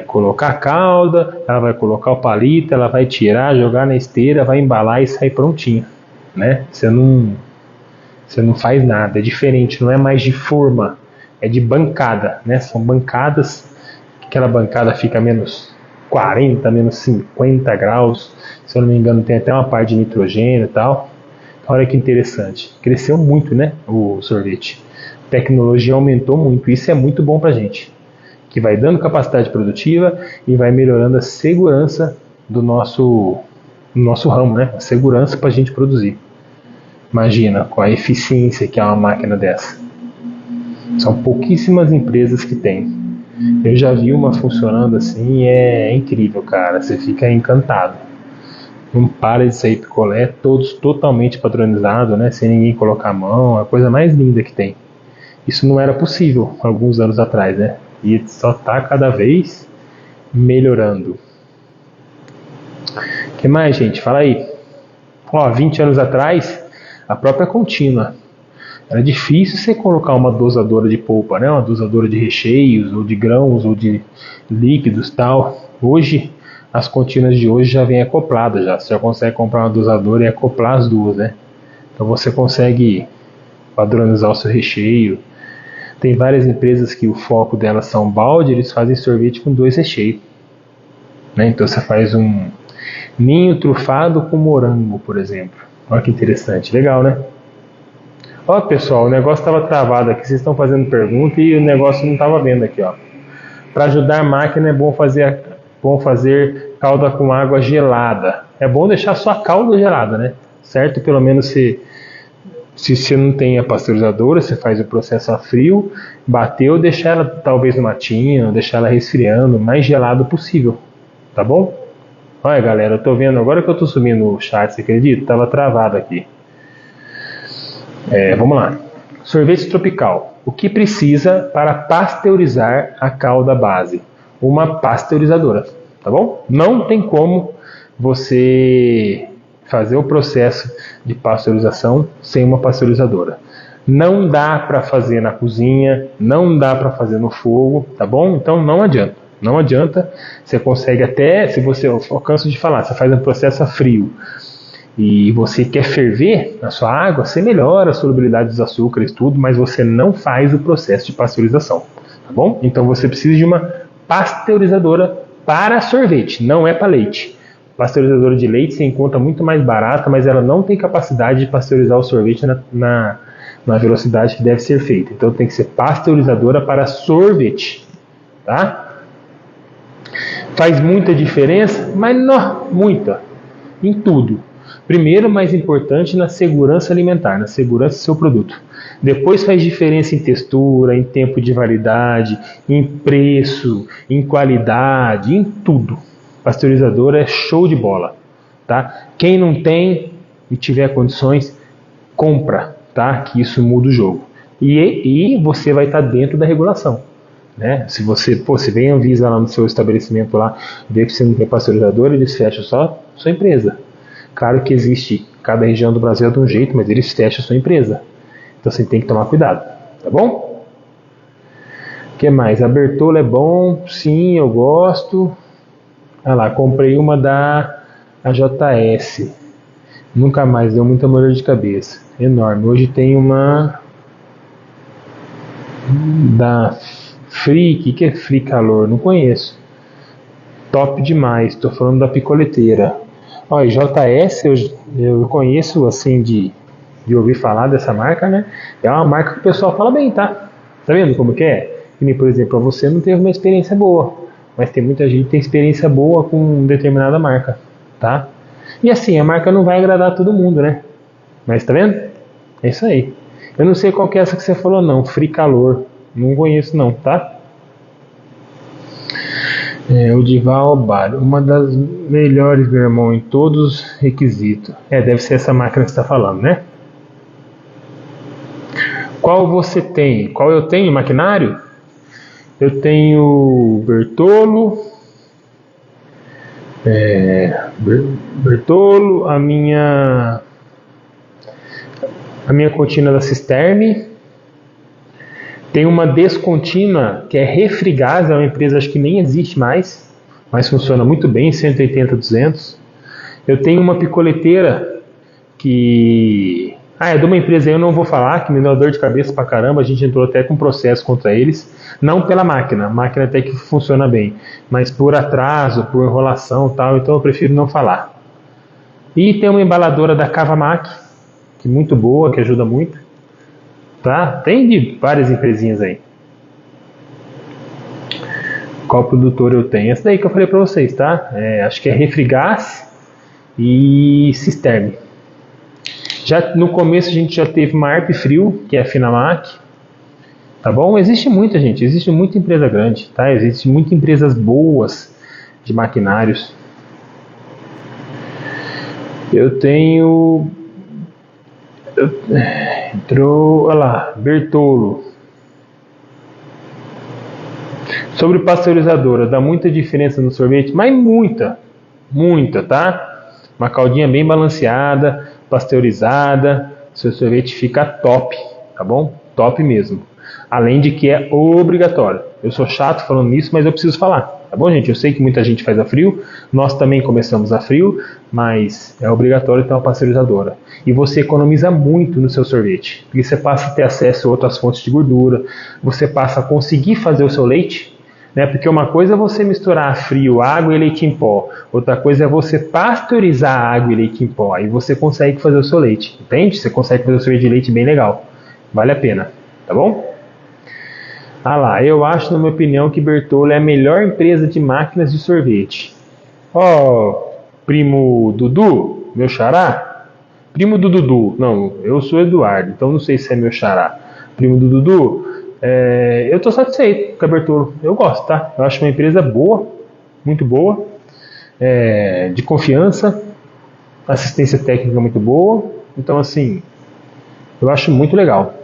colocar a calda, ela vai colocar o palito, ela vai tirar, jogar na esteira, vai embalar e sair prontinho, né? Você não faz nada, é diferente, não é mais de forma, é de bancada, né? São bancadas, aquela bancada fica menos 40, menos 50 graus, se eu não me engano tem até uma parte de nitrogênio e tal. Olha que interessante, cresceu muito, né, o sorvete. A tecnologia aumentou muito, isso é muito bom pra gente, que vai dando capacidade produtiva e vai melhorando a segurança do nosso ramo, né? A segurança para a gente produzir. Imagina com a eficiência que é uma máquina dessa. São pouquíssimas empresas que tem. Eu já vi uma funcionando assim e é incrível, cara. Você fica encantado. Não para de sair picolé, todos totalmente padronizados, né? Sem ninguém colocar a mão, é a coisa mais linda que tem. Isso não era possível alguns anos atrás, né? E só está cada vez melhorando. O que mais, gente? Fala aí. 20 anos atrás, a própria contínua. Era difícil você colocar uma dosadora de polpa, né? Uma dosadora de recheios, ou de grãos, ou de líquidos tal. Hoje, as contínuas de hoje já vêm acopladas. Você já consegue comprar uma dosadora e acoplar as duas, né? Então você consegue padronizar o seu recheio. Tem várias empresas que o foco delas são balde, eles fazem sorvete com 2 recheios, né? Então você faz um ninho trufado com morango, por exemplo. Olha que interessante, legal, né? Ó, pessoal, o negócio estava travado aqui, vocês estão fazendo pergunta e o negócio não estava vendo aqui, ó. Para ajudar a máquina é bom fazer calda com água gelada. É bom deixar só a calda gelada, né? Certo? Pelo menos se você não tem a pasteurizadora, você faz o processo a frio, bateu, deixar ela talvez numa tina, deixar ela resfriando, o mais gelado possível, tá bom? Olha, galera, eu tô vendo, agora que eu tô subindo o chat, você acredita? Tava travado aqui. Vamos lá. Sorvete tropical. O que precisa para pasteurizar a calda base? Uma pasteurizadora, tá bom? Não tem como você fazer o processo de pasteurização sem uma pasteurizadora. Não dá para fazer na cozinha, não dá para fazer no fogo, tá bom? Então não adianta. Não adianta, você consegue até, se você, eu canso de falar, você faz um processo a frio e você quer ferver a sua água, você melhora a solubilidade dos açúcares, tudo, mas você não faz o processo de pasteurização, tá bom? Então você precisa de uma pasteurizadora para sorvete, não é para leite. Pasteurizadora de leite você encontra muito mais barata, mas ela não tem capacidade de pasteurizar o sorvete na velocidade que deve ser feita. Então tem que ser pasteurizadora para sorvete, tá? Faz muita diferença, mas não muita, em tudo. Primeiro, mais importante, na segurança alimentar, na segurança do seu produto. Depois faz diferença em textura, em tempo de validade, em preço, em qualidade, em tudo. Pasteurizadora é show de bola, tá? Quem não tem e tiver condições, compra, tá? Que isso muda o jogo. E você vai estar dentro da regulação, né? Se você, se vem a Anvisa lá no seu estabelecimento lá, vê que você não tem pasteurizador, eles fecham só sua empresa. Claro que existe, cada região do Brasil é de um jeito, mas eles fecham sua empresa. Então você tem que tomar cuidado, tá bom? O que mais? A Bertollo é bom, sim, eu gosto. Ah lá, comprei uma da AJS. Nunca mais, deu muita dor de cabeça. Enorme. Hoje tem uma da Free, que é Free Calor? Não conheço. Top demais, estou falando da picoleteira. Olha, JS eu conheço assim de ouvir falar dessa marca, né? É uma marca que o pessoal fala bem, tá? Tá vendo como que é? E, por exemplo, você não teve uma experiência boa, mas tem muita gente que tem experiência boa com determinada marca, tá? E assim, a marca não vai agradar todo mundo, né? Mas tá vendo? É isso aí. Eu não sei qual que é essa que você falou não, Free Calor. Não conheço não, tá? O Dival Bar, uma das melhores, meu irmão, em todos os requisitos. Deve ser essa máquina que você está falando, né? Qual você tem? Qual eu tenho? Maquinário? Eu tenho Bertollo. Bertollo, a minha contínua da Cisterne. Tem uma descontínua que é Refrigás, é uma empresa acho que nem existe mais, mas funciona muito bem, 180, 200. Eu tenho uma picoleteira que... é de uma empresa aí, eu não vou falar, que me deu dor de cabeça pra caramba, a gente entrou até com processo contra eles, não pela máquina, a máquina até que funciona bem, mas por atraso, por enrolação e tal, então eu prefiro não falar. E tem uma embaladora da Cavamac, que é muito boa, que ajuda muito. Tá? Tem de várias empresinhas aí. Qual produtor eu tenho? Essa daí que eu falei pra vocês, tá? Acho que é Refrigás e Cisterne. Já no começo a gente já teve uma Arp Frio, que é a Finamac. Tá bom? Existe muita empresa grande, tá? Existe muitas empresas boas de maquinários. Eu tenho... Entrou, olha lá, Bertollo. Sobre pasteurizadora, dá muita diferença no sorvete? Mas muita, tá? Uma caldinha bem balanceada, pasteurizada, seu sorvete fica top, tá bom? Top mesmo. Além de que é obrigatório. Eu sou chato falando nisso, mas eu preciso falar. Tá bom, gente? Eu sei que muita gente faz a frio, nós também começamos a frio, mas é obrigatório ter uma pasteurizadora. E você economiza muito no seu sorvete, porque você passa a ter acesso a outras fontes de gordura, você passa a conseguir fazer o seu leite, né? Porque uma coisa é você misturar a frio água e leite em pó, outra coisa é você pasteurizar a água e leite em pó, aí você consegue fazer o seu leite, entende? Você consegue fazer o sorvete de leite bem legal, vale a pena, tá bom? Ah lá, eu acho, na minha opinião, que Bertollo é a melhor empresa de máquinas de sorvete. Primo Dudu, meu xará? Primo do Dudu, não, eu sou Eduardo, então não sei se é meu xará. Primo do Dudu, eu estou satisfeito com a Bertollo, eu gosto, tá? Eu acho uma empresa boa, muito boa, de confiança, assistência técnica muito boa, então assim, eu acho muito legal.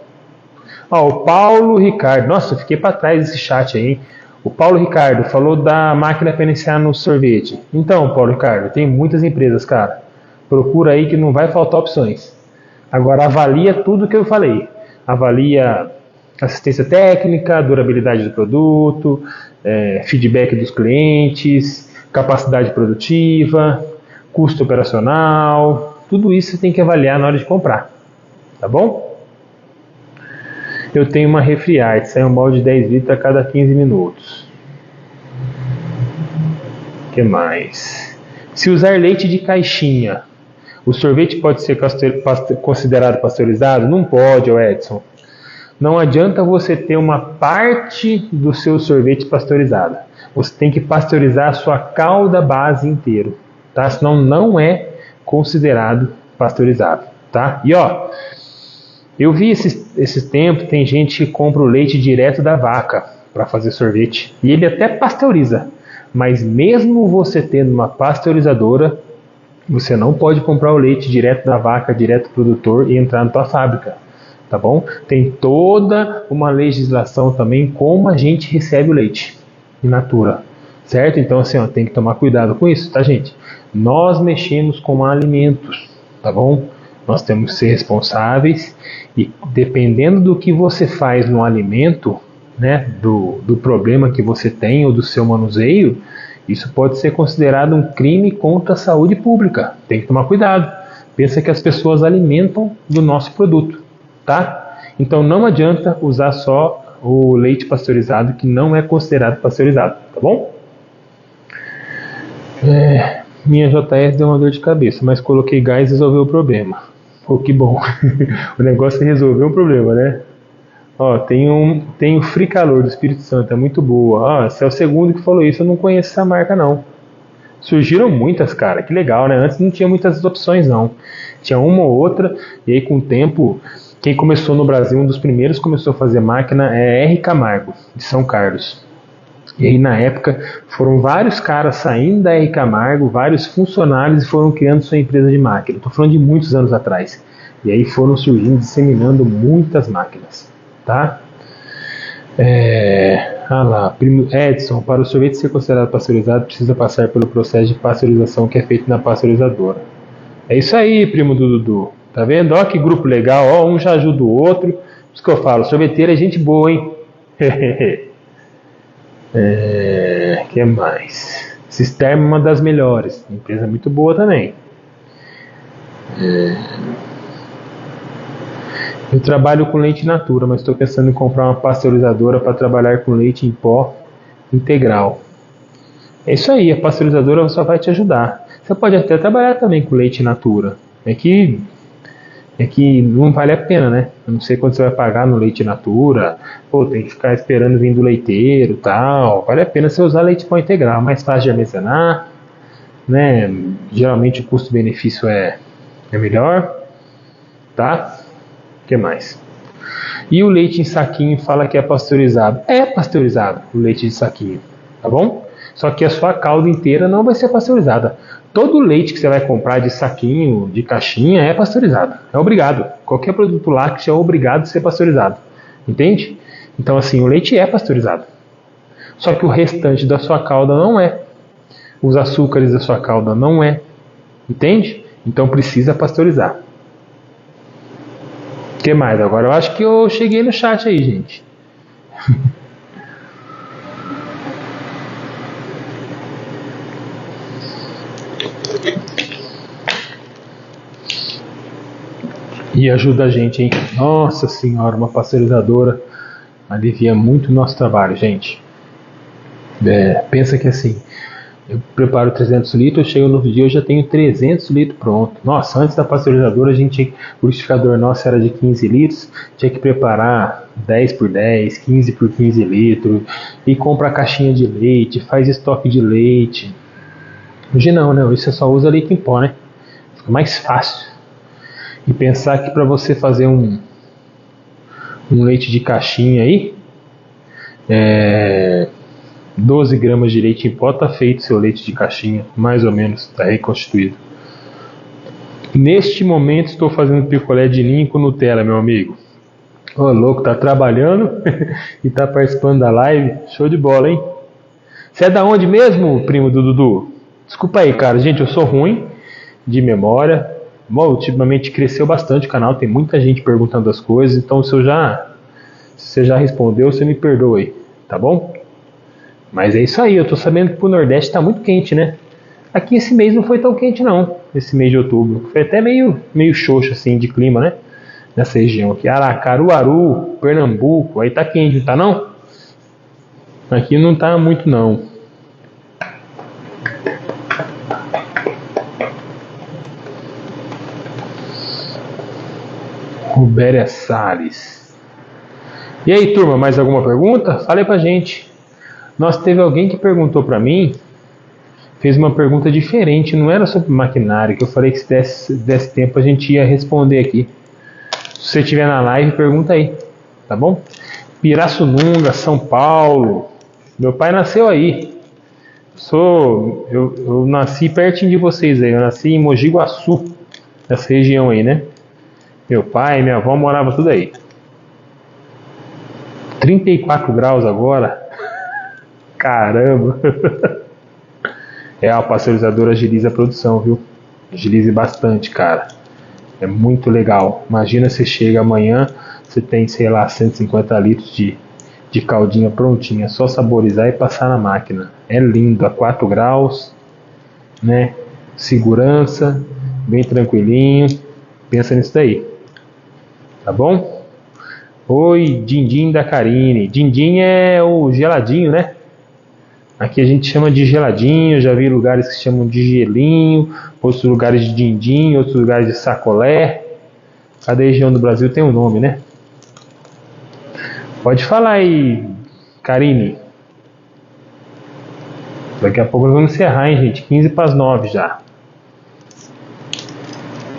O Paulo Ricardo, nossa, eu fiquei para trás desse chat aí, hein? O Paulo Ricardo falou da máquina para iniciar no sorvete. Então, Paulo Ricardo, tem muitas empresas, cara. Procura aí que não vai faltar opções. Agora, avalia tudo que eu falei. Avalia assistência técnica, durabilidade do produto, feedback dos clientes, capacidade produtiva, custo operacional. Tudo isso você tem que avaliar na hora de comprar. Tá bom? Eu tenho uma Refriarte, sai um balde de 10 litros a cada 15 minutos. que mais? Se usar leite de caixinha, o sorvete pode ser considerado pasteurizado? Não pode, Edson. Não adianta você ter uma parte do seu sorvete pasteurizada. Você tem que pasteurizar a sua calda base inteira, tá? Senão não é considerado pasteurizado, tá? E ó, eu vi esses tempos, tem gente que compra o leite direto da vaca para fazer sorvete. E ele até pasteuriza. Mas mesmo você tendo uma pasteurizadora, você não pode comprar o leite direto da vaca, direto do produtor e entrar na tua fábrica. Tá bom? Tem toda uma legislação também como a gente recebe o leite in natura. Certo? Então assim, ó, tem que tomar cuidado com isso, tá, gente? Nós mexemos com alimentos, tá bom? Nós temos que ser responsáveis e dependendo do que você faz no alimento, né, do problema que você tem ou do seu manuseio, isso pode ser considerado um crime contra a saúde pública. Tem que tomar cuidado. Pensa que as pessoas alimentam do nosso produto, tá? Então não adianta usar só o leite pasteurizado que não é considerado pasteurizado, tá bom? Minha JS deu uma dor de cabeça, mas coloquei gás e resolveu o problema. Pô, que bom. O negócio é resolver um problema, né? Ó, tem o Fricalor do Espírito Santo, é muito boa. Ó, esse é o segundo que falou isso, eu não conheço essa marca não. Surgiram muitas, cara, que legal, né? Antes não tinha muitas opções não. Tinha uma ou outra, e aí com o tempo, quem começou no Brasil, um dos primeiros que começou a fazer máquina é R. Camargo, de São Carlos. E aí na época foram vários caras saindo da R. Camargo, vários funcionários e foram criando sua empresa de máquina. Estou falando de muitos anos atrás. E aí foram surgindo, disseminando muitas máquinas, tá? Primo Edson, para o sorvete ser considerado pasteurizado, precisa passar pelo processo de pasteurização que é feito na pasteurizadora. É isso aí, primo do Dudu. Tá vendo? Ó que grupo legal, ó, um já ajuda o outro. Por isso que eu falo, sorveteiro é gente boa, hein? Que mais? Cisterna é uma das melhores. Empresa muito boa também. Eu trabalho com leite in natura, mas estou pensando em comprar uma pasteurizadora para trabalhar com leite em pó integral. É isso aí, a pasteurizadora só vai te ajudar. Você pode até trabalhar também com leite in natura. É que não vale a pena, né? Eu não sei quanto você vai pagar no leite in natura. Pô, tem que ficar esperando vir do leiteiro e tal. Vale a pena você usar leite pó integral, mais fácil de armazenar, né? Geralmente o custo-benefício é melhor, tá? O que mais? E o leite em saquinho fala que é pasteurizado. É pasteurizado o leite de saquinho, tá bom? Só que a sua calda inteira não vai ser pasteurizada. Todo leite que você vai comprar de saquinho, de caixinha, é pasteurizado. É obrigado. Qualquer produto lácteo é obrigado a ser pasteurizado. Entende? Então, assim, o leite é pasteurizado. Só que o restante da sua calda não é. Os açúcares da sua calda não é. Entende? Então precisa pasteurizar. O que mais? Agora eu acho que eu cheguei no chat aí, gente. E ajuda a gente, hein? Nossa senhora, uma pasteurizadora alivia muito o nosso trabalho, gente. Pensa que assim, eu preparo 300 litros, chego no dia eu já tenho 300 litros pronto. Nossa, antes da pasteurizadora o liquidificador nosso era de 15 litros, tinha que preparar 10 por 10, 15 por 15 litros, e compra caixinha de leite, faz estoque de leite. Hoje não, né? Hoje você só usa leite em pó, né? Fica mais fácil. E pensar que para você fazer um leite de caixinha aí, 12 gramas de leite em pó tá feito seu leite de caixinha, mais ou menos, está reconstituído. Neste momento estou fazendo picolé de ninho com Nutella, meu amigo. Ô louco, tá trabalhando e tá participando da live, show de bola, hein? Você é da onde mesmo, primo do Dudu? Desculpa aí, cara, gente, eu sou ruim de memória. Bom, ultimamente cresceu bastante o canal, tem muita gente perguntando as coisas, então se você já respondeu, você me perdoa aí, tá bom? Mas é isso aí, eu tô sabendo que pro Nordeste tá muito quente, né? Aqui esse mês não foi tão quente não, esse mês de outubro. Foi até meio xoxo assim de clima, né? Nessa região aqui, Caruaru, Pernambuco, aí tá quente, tá não? Aqui não tá muito não. Rubéria Salles. E aí, turma, mais alguma pergunta? Fale pra gente. Nossa, teve alguém que perguntou pra mim, fez uma pergunta diferente, não era sobre maquinário, que eu falei que se desse tempo a gente ia responder aqui. Se você estiver na live, pergunta aí, tá bom? Pirassununga, São Paulo. Meu pai nasceu aí. Eu nasci pertinho de vocês aí, eu nasci em Mogi Guaçu, nessa região aí, né? Meu pai e minha avó moravam tudo aí. 34 graus agora. Caramba. É, a pasteurizadora agiliza a produção, viu? Agilize bastante, cara. É muito legal. Imagina você chega amanhã, você tem, sei lá, 150 litros de caldinha prontinha. É só saborizar e passar na máquina. É lindo, a 4 graus, né? Segurança, bem tranquilinho. Pensa nisso daí. Tá bom? Oi, Dindim da Karine. Dindim é o geladinho, né? Aqui a gente chama de geladinho, já vi lugares que chamam de gelinho, outros lugares de dindim, outros lugares de sacolé. Cada região do Brasil tem um nome, né? Pode falar aí, Karine. Daqui a pouco nós vamos encerrar, hein, gente? 15 para as 9 já.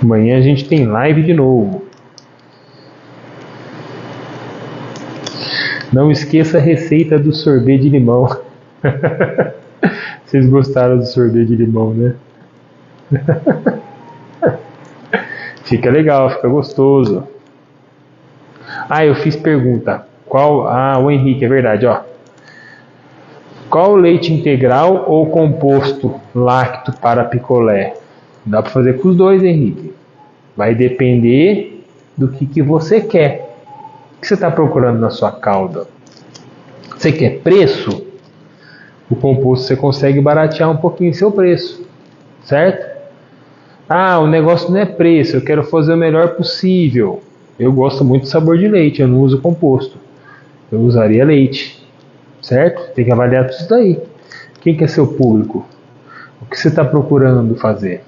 Amanhã a gente tem live de novo. Não esqueça a receita do sorvete de limão. Vocês gostaram do sorvete de limão, né? Fica legal, fica gostoso. Ah, eu fiz pergunta. O Henrique, é verdade, ó. Qual leite integral ou composto lácteo para picolé? Dá para fazer com os dois, Henrique. Vai depender do que você quer. O que você está procurando na sua calda? Você quer preço? O composto você consegue baratear um pouquinho seu preço, certo? Ah, o negócio não é preço, eu quero fazer o melhor possível. Eu gosto muito do sabor de leite, eu não uso composto. Eu usaria leite, certo? Tem que avaliar tudo isso daí. Quem que é seu público? O que você está procurando fazer?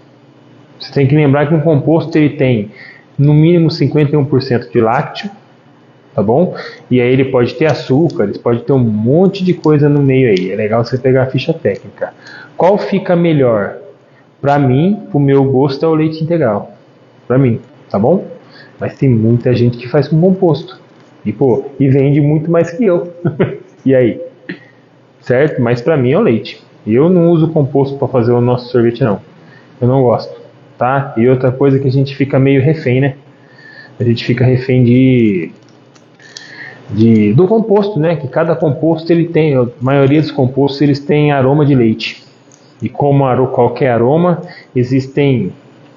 Você tem que lembrar que um composto ele tem no mínimo 51% de lácteo, tá bom? E aí ele pode ter açúcar, ele pode ter um monte de coisa no meio aí. É legal você pegar a ficha técnica. Qual fica melhor? Para mim, o meu gosto é o leite integral. Para mim, tá bom? Mas tem muita gente que faz com composto. E vende muito mais que eu. E aí? Certo? Mas para mim é o leite. Eu não uso composto para fazer o nosso sorvete, não. Eu não gosto, tá? E outra coisa que a gente fica meio refém, né? A gente fica refém do composto, né? Que cada composto ele tem, a maioria dos compostos eles têm aroma de leite. E como qualquer aroma, existem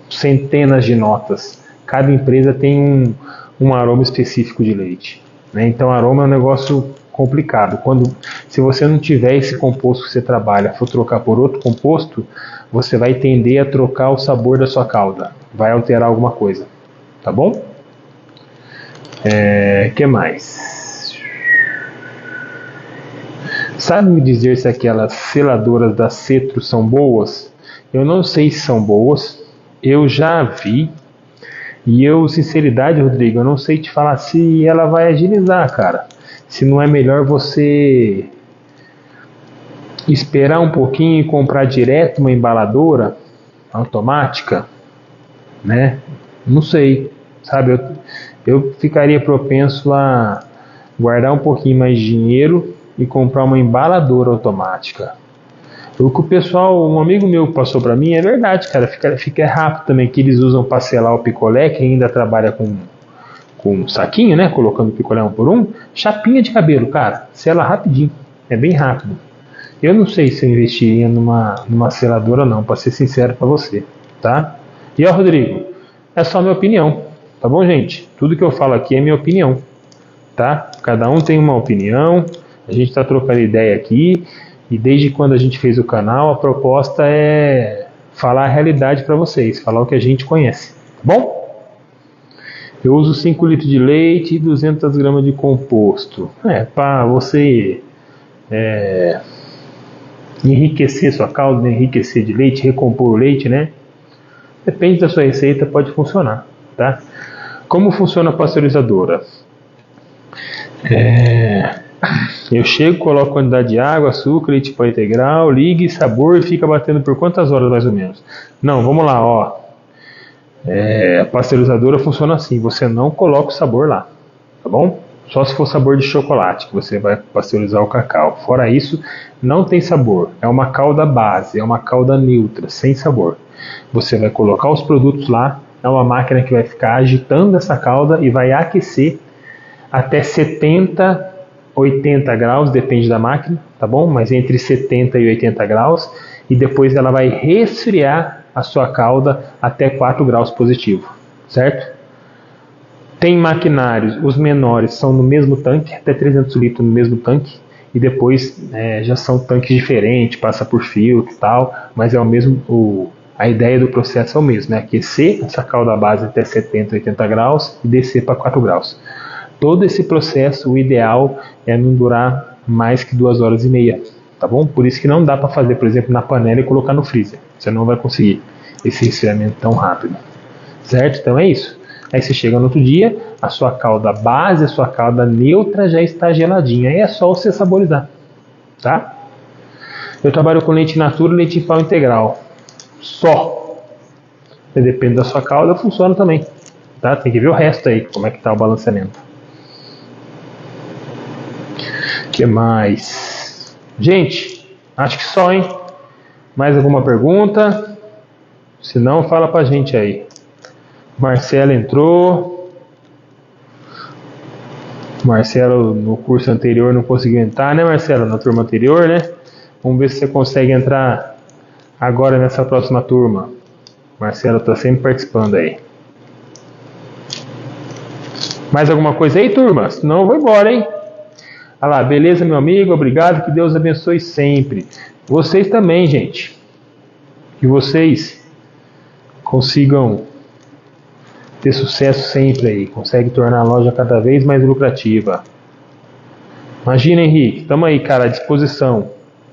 centenas de notas. Cada empresa tem um aroma específico de leite, né? Então aroma é um negócio complicado. Se você não tiver esse composto que você trabalha, for trocar por outro composto, você vai tender a trocar o sabor da sua calda. Vai alterar alguma coisa, tá bom? Que mais? Sabe me dizer se aquelas seladoras da Cetro são boas? Eu não sei se são boas. Eu já vi. E sinceridade, Rodrigo, eu não sei te falar se ela vai agilizar, cara. Se não é melhor você esperar um pouquinho e comprar direto uma embaladora automática, né? Não sei, sabe? Eu ficaria propenso a guardar um pouquinho mais de dinheiro e comprar uma embaladora automática. O que o pessoal, um amigo meu passou para mim, é verdade, cara. Fica rápido também, que eles usam para selar o picolé, que ainda trabalha com um saquinho, né? Colocando o picolé um por um. Chapinha de cabelo, cara. Sela rapidinho. É bem rápido. Eu não sei se eu investiria numa seladora não, para ser sincero para você, tá? E ó, Rodrigo, é só minha opinião, tá bom, gente? Tudo que eu falo aqui é minha opinião, tá? Cada um tem uma opinião, a gente está trocando ideia aqui, e desde quando a gente fez o canal, a proposta é falar a realidade para vocês, falar o que a gente conhece, tá bom? Eu uso 5 litros de leite e 200 gramas de composto. Para você enriquecer sua calda, enriquecer de leite, recompor o leite, né? Depende da sua receita, pode funcionar, tá? Como funciona a pasteurizadora? Eu chego, coloco a quantidade de água, açúcar, leite pó integral, ligue, sabor e fica batendo por quantas horas mais ou menos? Não, vamos lá, ó. A pasteurizadora funciona assim, você não coloca o sabor lá, tá bom? Só se for sabor de chocolate que você vai pasteurizar o cacau. Fora isso, não tem sabor. É uma calda base, é uma calda neutra, sem sabor. Você vai colocar os produtos lá, é uma máquina que vai ficar agitando essa calda e vai aquecer até 70, 80 graus, depende da máquina, tá bom? Mas entre 70 e 80 graus, e depois ela vai resfriar a sua calda até 4 graus positivo, certo? Tem maquinários, os menores são no mesmo tanque, até 300 litros no mesmo tanque, e depois já são tanques diferentes, passa por filtro e tal, mas é o mesmo, a ideia do processo é o mesmo, né? Aquecer essa calda base até 70, 80 graus e descer para 4 graus. Todo esse processo, o ideal é não durar mais que 2 horas e meia, tá bom? Por isso que não dá para fazer, por exemplo, na panela e colocar no freezer. Você não vai conseguir esse resfriamento tão rápido, certo? Então é isso. Aí você chega no outro dia, a sua calda base, a sua calda neutra já está geladinha. Aí é só você saborizar, tá? Eu trabalho com leite in natura e leite em pau integral. Só. Depende da sua calda, funciona também. Tá? Tem que ver o resto aí, como é que tá o balanceamento. O que mais? Gente, acho que só, hein? Mais alguma pergunta? Se não, fala pra gente aí. Marcelo entrou. Marcelo no curso anterior não conseguiu entrar, né, Marcelo? Na turma anterior, né? Vamos ver se você consegue entrar agora nessa próxima turma. Marcelo está sempre participando aí. Mais alguma coisa aí, turma? Senão eu vou embora, hein? Olha lá, beleza, meu amigo? Obrigado, que Deus abençoe sempre. Vocês também, gente. Que vocês consigam ter sucesso sempre aí. Consegue tornar a loja cada vez mais lucrativa. Imagina, Henrique. Tamo aí, cara, à disposição.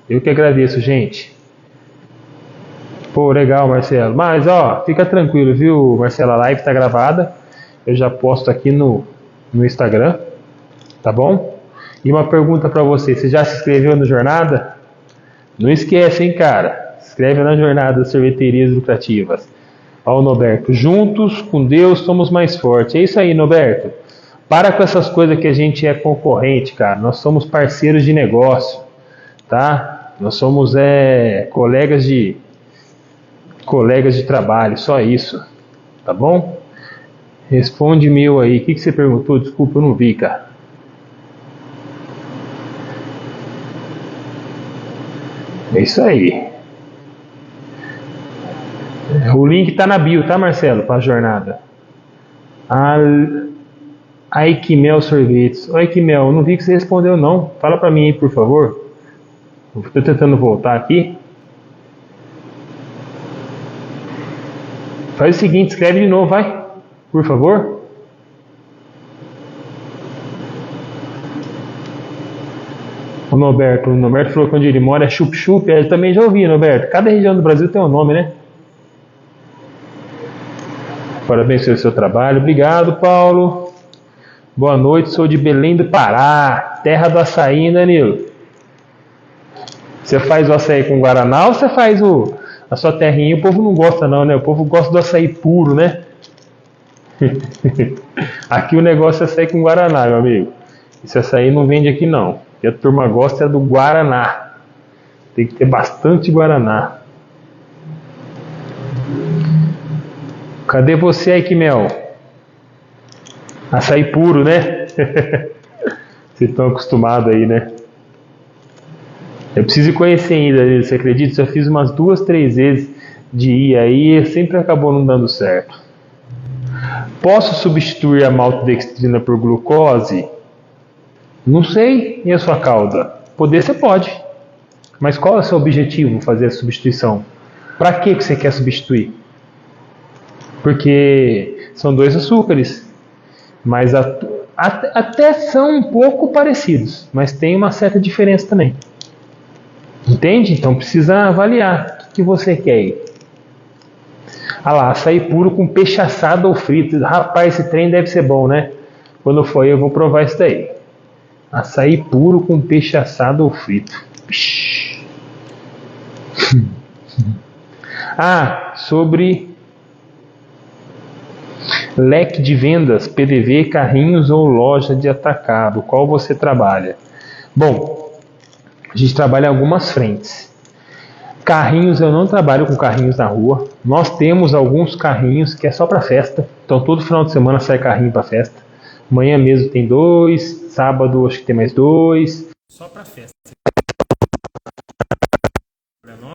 Eu que agradeço, gente. Pô, legal, Marcelo. Mas, ó, fica tranquilo, viu, Marcelo? A live tá gravada. Eu já posto aqui no Instagram. Tá bom? E uma pergunta pra você. Você já se inscreveu no Jornada? Não esquece, hein, cara. Se inscreve na Jornada das Sorveterias Lucrativas. Ó, Noberto. Juntos com Deus somos mais fortes. É isso aí, Noberto. Para com essas coisas que a gente é concorrente, cara. Nós somos parceiros de negócio. Tá? Nós somos colegas de trabalho, só isso, tá bom? Responde meu aí, o que você perguntou? Desculpa, eu não vi, cara. É isso aí. O link tá na bio, tá, Marcelo? Para a jornada. Aikimel Sorvetes. Oi, Aikimel, eu não vi que você respondeu, não. Fala pra mim aí, por favor. Estou tentando voltar aqui. Faz o seguinte, escreve de novo, vai. Por favor. O Norberto falou que onde ele mora é chup-chup. Eu também já ouvi, Norberto. Cada região do Brasil tem um nome, né? Parabéns pelo seu trabalho. Obrigado, Paulo. Boa noite, sou de Belém do Pará. Terra do açaí, né, Nilo? Você faz o açaí com guaraná ou você faz a sua terrinha? O povo não gosta não, né? O povo gosta do açaí puro, né? Aqui o negócio é açaí com guaraná, meu amigo. Esse açaí não vende aqui não. O que a turma gosta é do guaraná. Tem que ter bastante guaraná. Cadê você aí, Kimel? Açaí puro, né? Vocês estão acostumados aí, né? Eu preciso conhecer ainda, você acredita? Já fiz umas 2, 3 vezes de ir aí e sempre acabou não dando certo. Posso substituir a maltodextrina por glucose? Não sei. E a sua calda? Poder você pode. Mas qual é o seu objetivo fazer a substituição? Para que você quer substituir? Porque são 2 açúcares. Mas até são um pouco parecidos. Mas tem uma certa diferença também. Entende? Então precisa avaliar o que você quer aí. Ah lá, açaí puro com peixe assado ou frito. Rapaz, esse trem deve ser bom, né? Quando for eu vou provar isso daí. Açaí puro com peixe assado ou frito. Psh. Ah, sobre leque de vendas, PDV, carrinhos ou loja de atacado. Qual você trabalha? Bom, a gente trabalha em algumas frentes. Carrinhos, eu não trabalho com carrinhos na rua. Nós temos alguns carrinhos que é só para festa. Então todo final de semana sai carrinho para festa. Amanhã mesmo tem 2, sábado acho que tem mais 2. Só para festa. Para nós.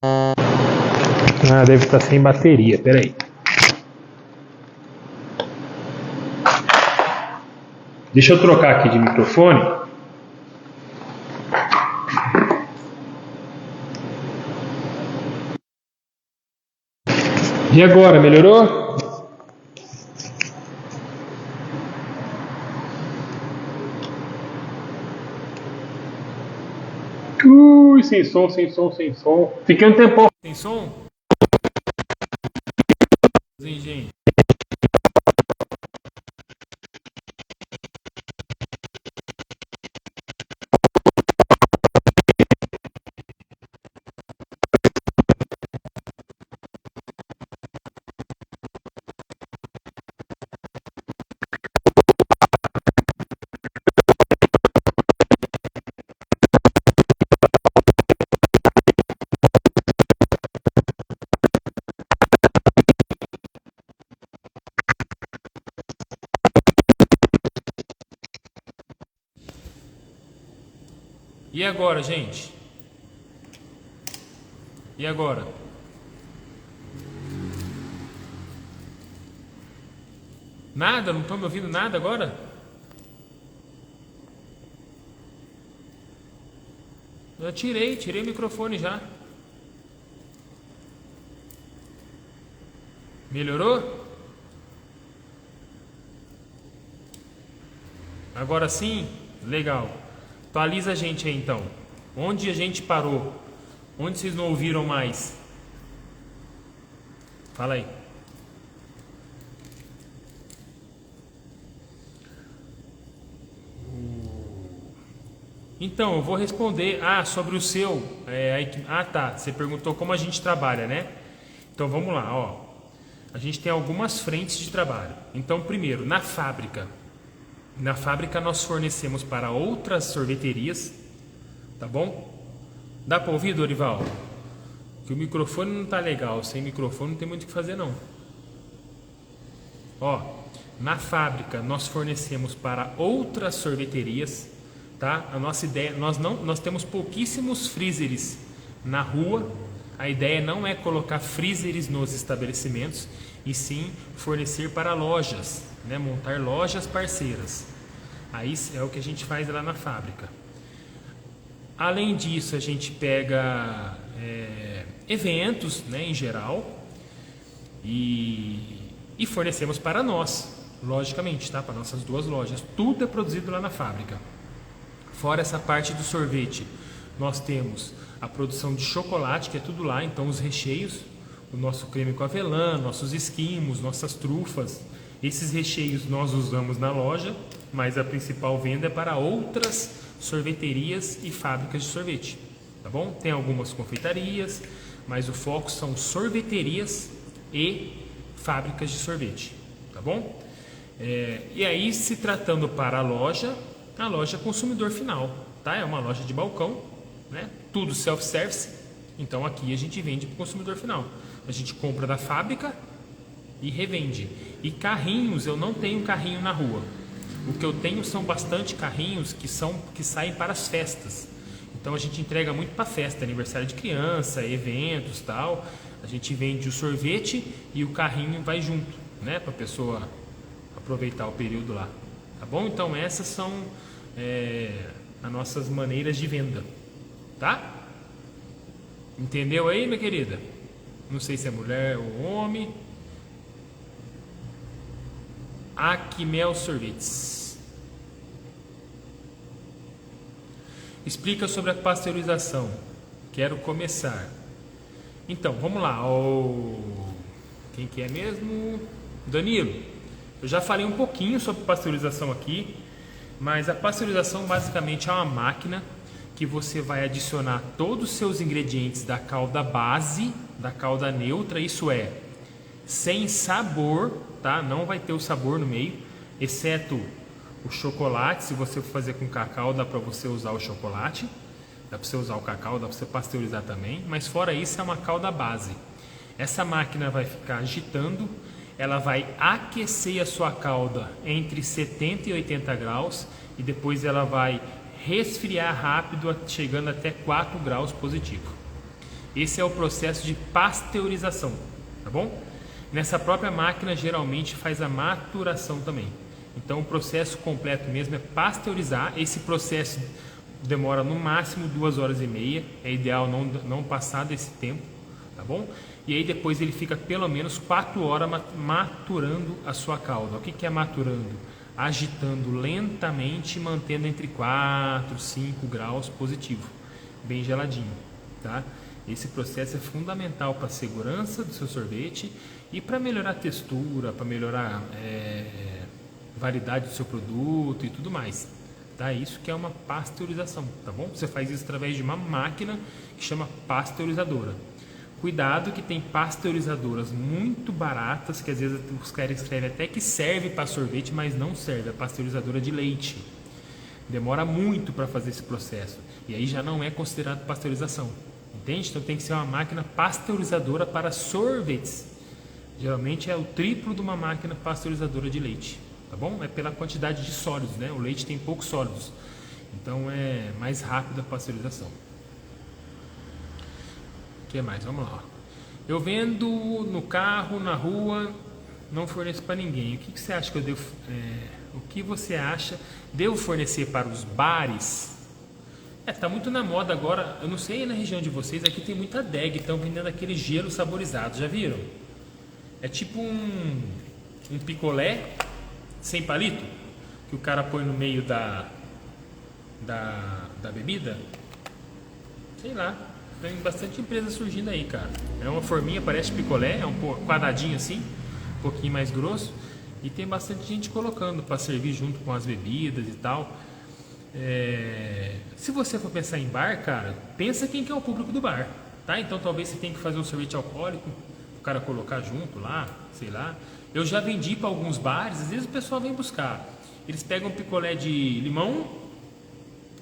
Ah, deve estar sem bateria. Peraí. Deixa eu trocar aqui de microfone. E agora, melhorou? Sem som, sem som, sem som. Fiquei um tempão sem som. Gente. E agora, gente? E agora? Nada? Não estão me ouvindo nada agora? Eu tirei o microfone já. Melhorou? Agora sim? Legal. Atualiza a gente aí então. Onde a gente parou? Onde vocês não ouviram mais? Fala aí. Então, eu vou responder. Sobre o seu. Tá. Você perguntou como a gente trabalha, né? Então vamos lá, ó. A gente tem algumas frentes de trabalho. Então, primeiro, na fábrica. Na fábrica nós fornecemos para outras sorveterias, tá bom? Dá para ouvir, Dorival? Que o microfone não tá legal, sem microfone não tem muito o que fazer não. Ó, na fábrica nós fornecemos para outras sorveterias, tá? A nossa ideia, nós temos pouquíssimos freezers na rua. A ideia não é colocar freezers nos estabelecimentos, e sim fornecer para lojas, né? Montar lojas parceiras. Aí é o que a gente faz lá na fábrica. Além disso, a gente pega eventos, né, em geral, e fornecemos para nós, logicamente, tá? Para nossas 2 lojas. Tudo é produzido lá na fábrica. Fora essa parte do sorvete, nós temos a produção de chocolate, que é tudo lá, então os recheios, o nosso creme com avelã, nossos esquimos, nossas trufas, esses recheios nós usamos na loja, mas a principal venda é para outras sorveterias e fábricas de sorvete, tá bom? Tem algumas confeitarias, mas o foco são sorveterias e fábricas de sorvete, tá bom? E aí, se tratando para a loja é consumidor final, tá? É uma loja de balcão, né? Tudo self-service, então aqui a gente vende para o consumidor final. A gente compra da fábrica e revende. E carrinhos, eu não tenho carrinho na rua. O que eu tenho são bastante carrinhos que saem para as festas. Então a gente entrega muito para festa, aniversário de criança, eventos, tal. A gente vende o sorvete e o carrinho vai junto, né, para a pessoa aproveitar o período lá, tá bom? Então essas são as nossas maneiras de venda, tá? Entendeu aí, minha querida? Não sei se é mulher ou homem. Aquimel Sorvetes. Explica sobre a pasteurização. Quero começar. Então, vamos lá. Quem que é mesmo? Danilo. Eu já falei um pouquinho sobre pasteurização aqui, mas a pasteurização basicamente é uma máquina que você vai adicionar todos os seus ingredientes da calda base, da calda neutra, isso é, sem sabor, tá? Não vai ter o sabor no meio, exceto o chocolate. Se você for fazer com cacau, dá para você usar o chocolate, dá para você usar o cacau, dá para você pasteurizar também, mas fora isso é uma calda base. Essa máquina vai ficar agitando, ela vai aquecer a sua calda entre 70 e 80 graus e depois ela vai resfriar rápido, chegando até 4 graus positivo. Esse é o processo de pasteurização, tá bom? Nessa própria máquina geralmente faz a maturação também. Então o processo completo mesmo é pasteurizar. Esse processo demora no máximo 2 horas e meia. É ideal não passar desse tempo, tá bom? E aí depois ele fica pelo menos 4 horas maturando a sua calda. O que é maturando? Agitando lentamente, mantendo entre 4 e 5 graus positivo, bem geladinho, tá? Esse processo é fundamental para a segurança do seu sorvete e para melhorar a textura, para melhorar a validade do seu produto e tudo mais, tá? Isso que é uma pasteurização, tá bom? Você faz isso através de uma máquina que chama pasteurizadora. Cuidado que tem pasteurizadoras muito baratas, que às vezes os caras escrevem até que serve para sorvete, mas não serve, é pasteurizadora de leite. Demora muito para fazer esse processo, e aí já não é considerado pasteurização, entende? Então tem que ser uma máquina pasteurizadora para sorvetes. Geralmente é o triplo de uma máquina pasteurizadora de leite, tá bom? É pela quantidade de sólidos, né? O leite tem poucos sólidos, então é mais rápida a pasteurização. O que mais? Vamos lá. Eu vendo no carro, na rua, não forneço para ninguém. O que você acha que eu devo? O que você acha? Devo fornecer para os bares? Tá muito na moda agora. Eu não sei na região de vocês, aqui tem muita adega, estão vendendo aquele gelo saborizado. Já viram? É tipo um picolé sem palito que o cara põe no meio da bebida. Sei lá. Tem bastante empresa surgindo aí, cara. É uma forminha, parece picolé, é um quadradinho assim, um pouquinho mais grosso. E tem bastante gente colocando para servir junto com as bebidas e tal. Se você for pensar em bar, cara, pensa quem que é o público do bar, tá? Então talvez você tenha que fazer um sorvete alcoólico, o cara colocar junto lá, sei lá. Eu já vendi para alguns bares, às vezes o pessoal vem buscar. Eles pegam um picolé de limão,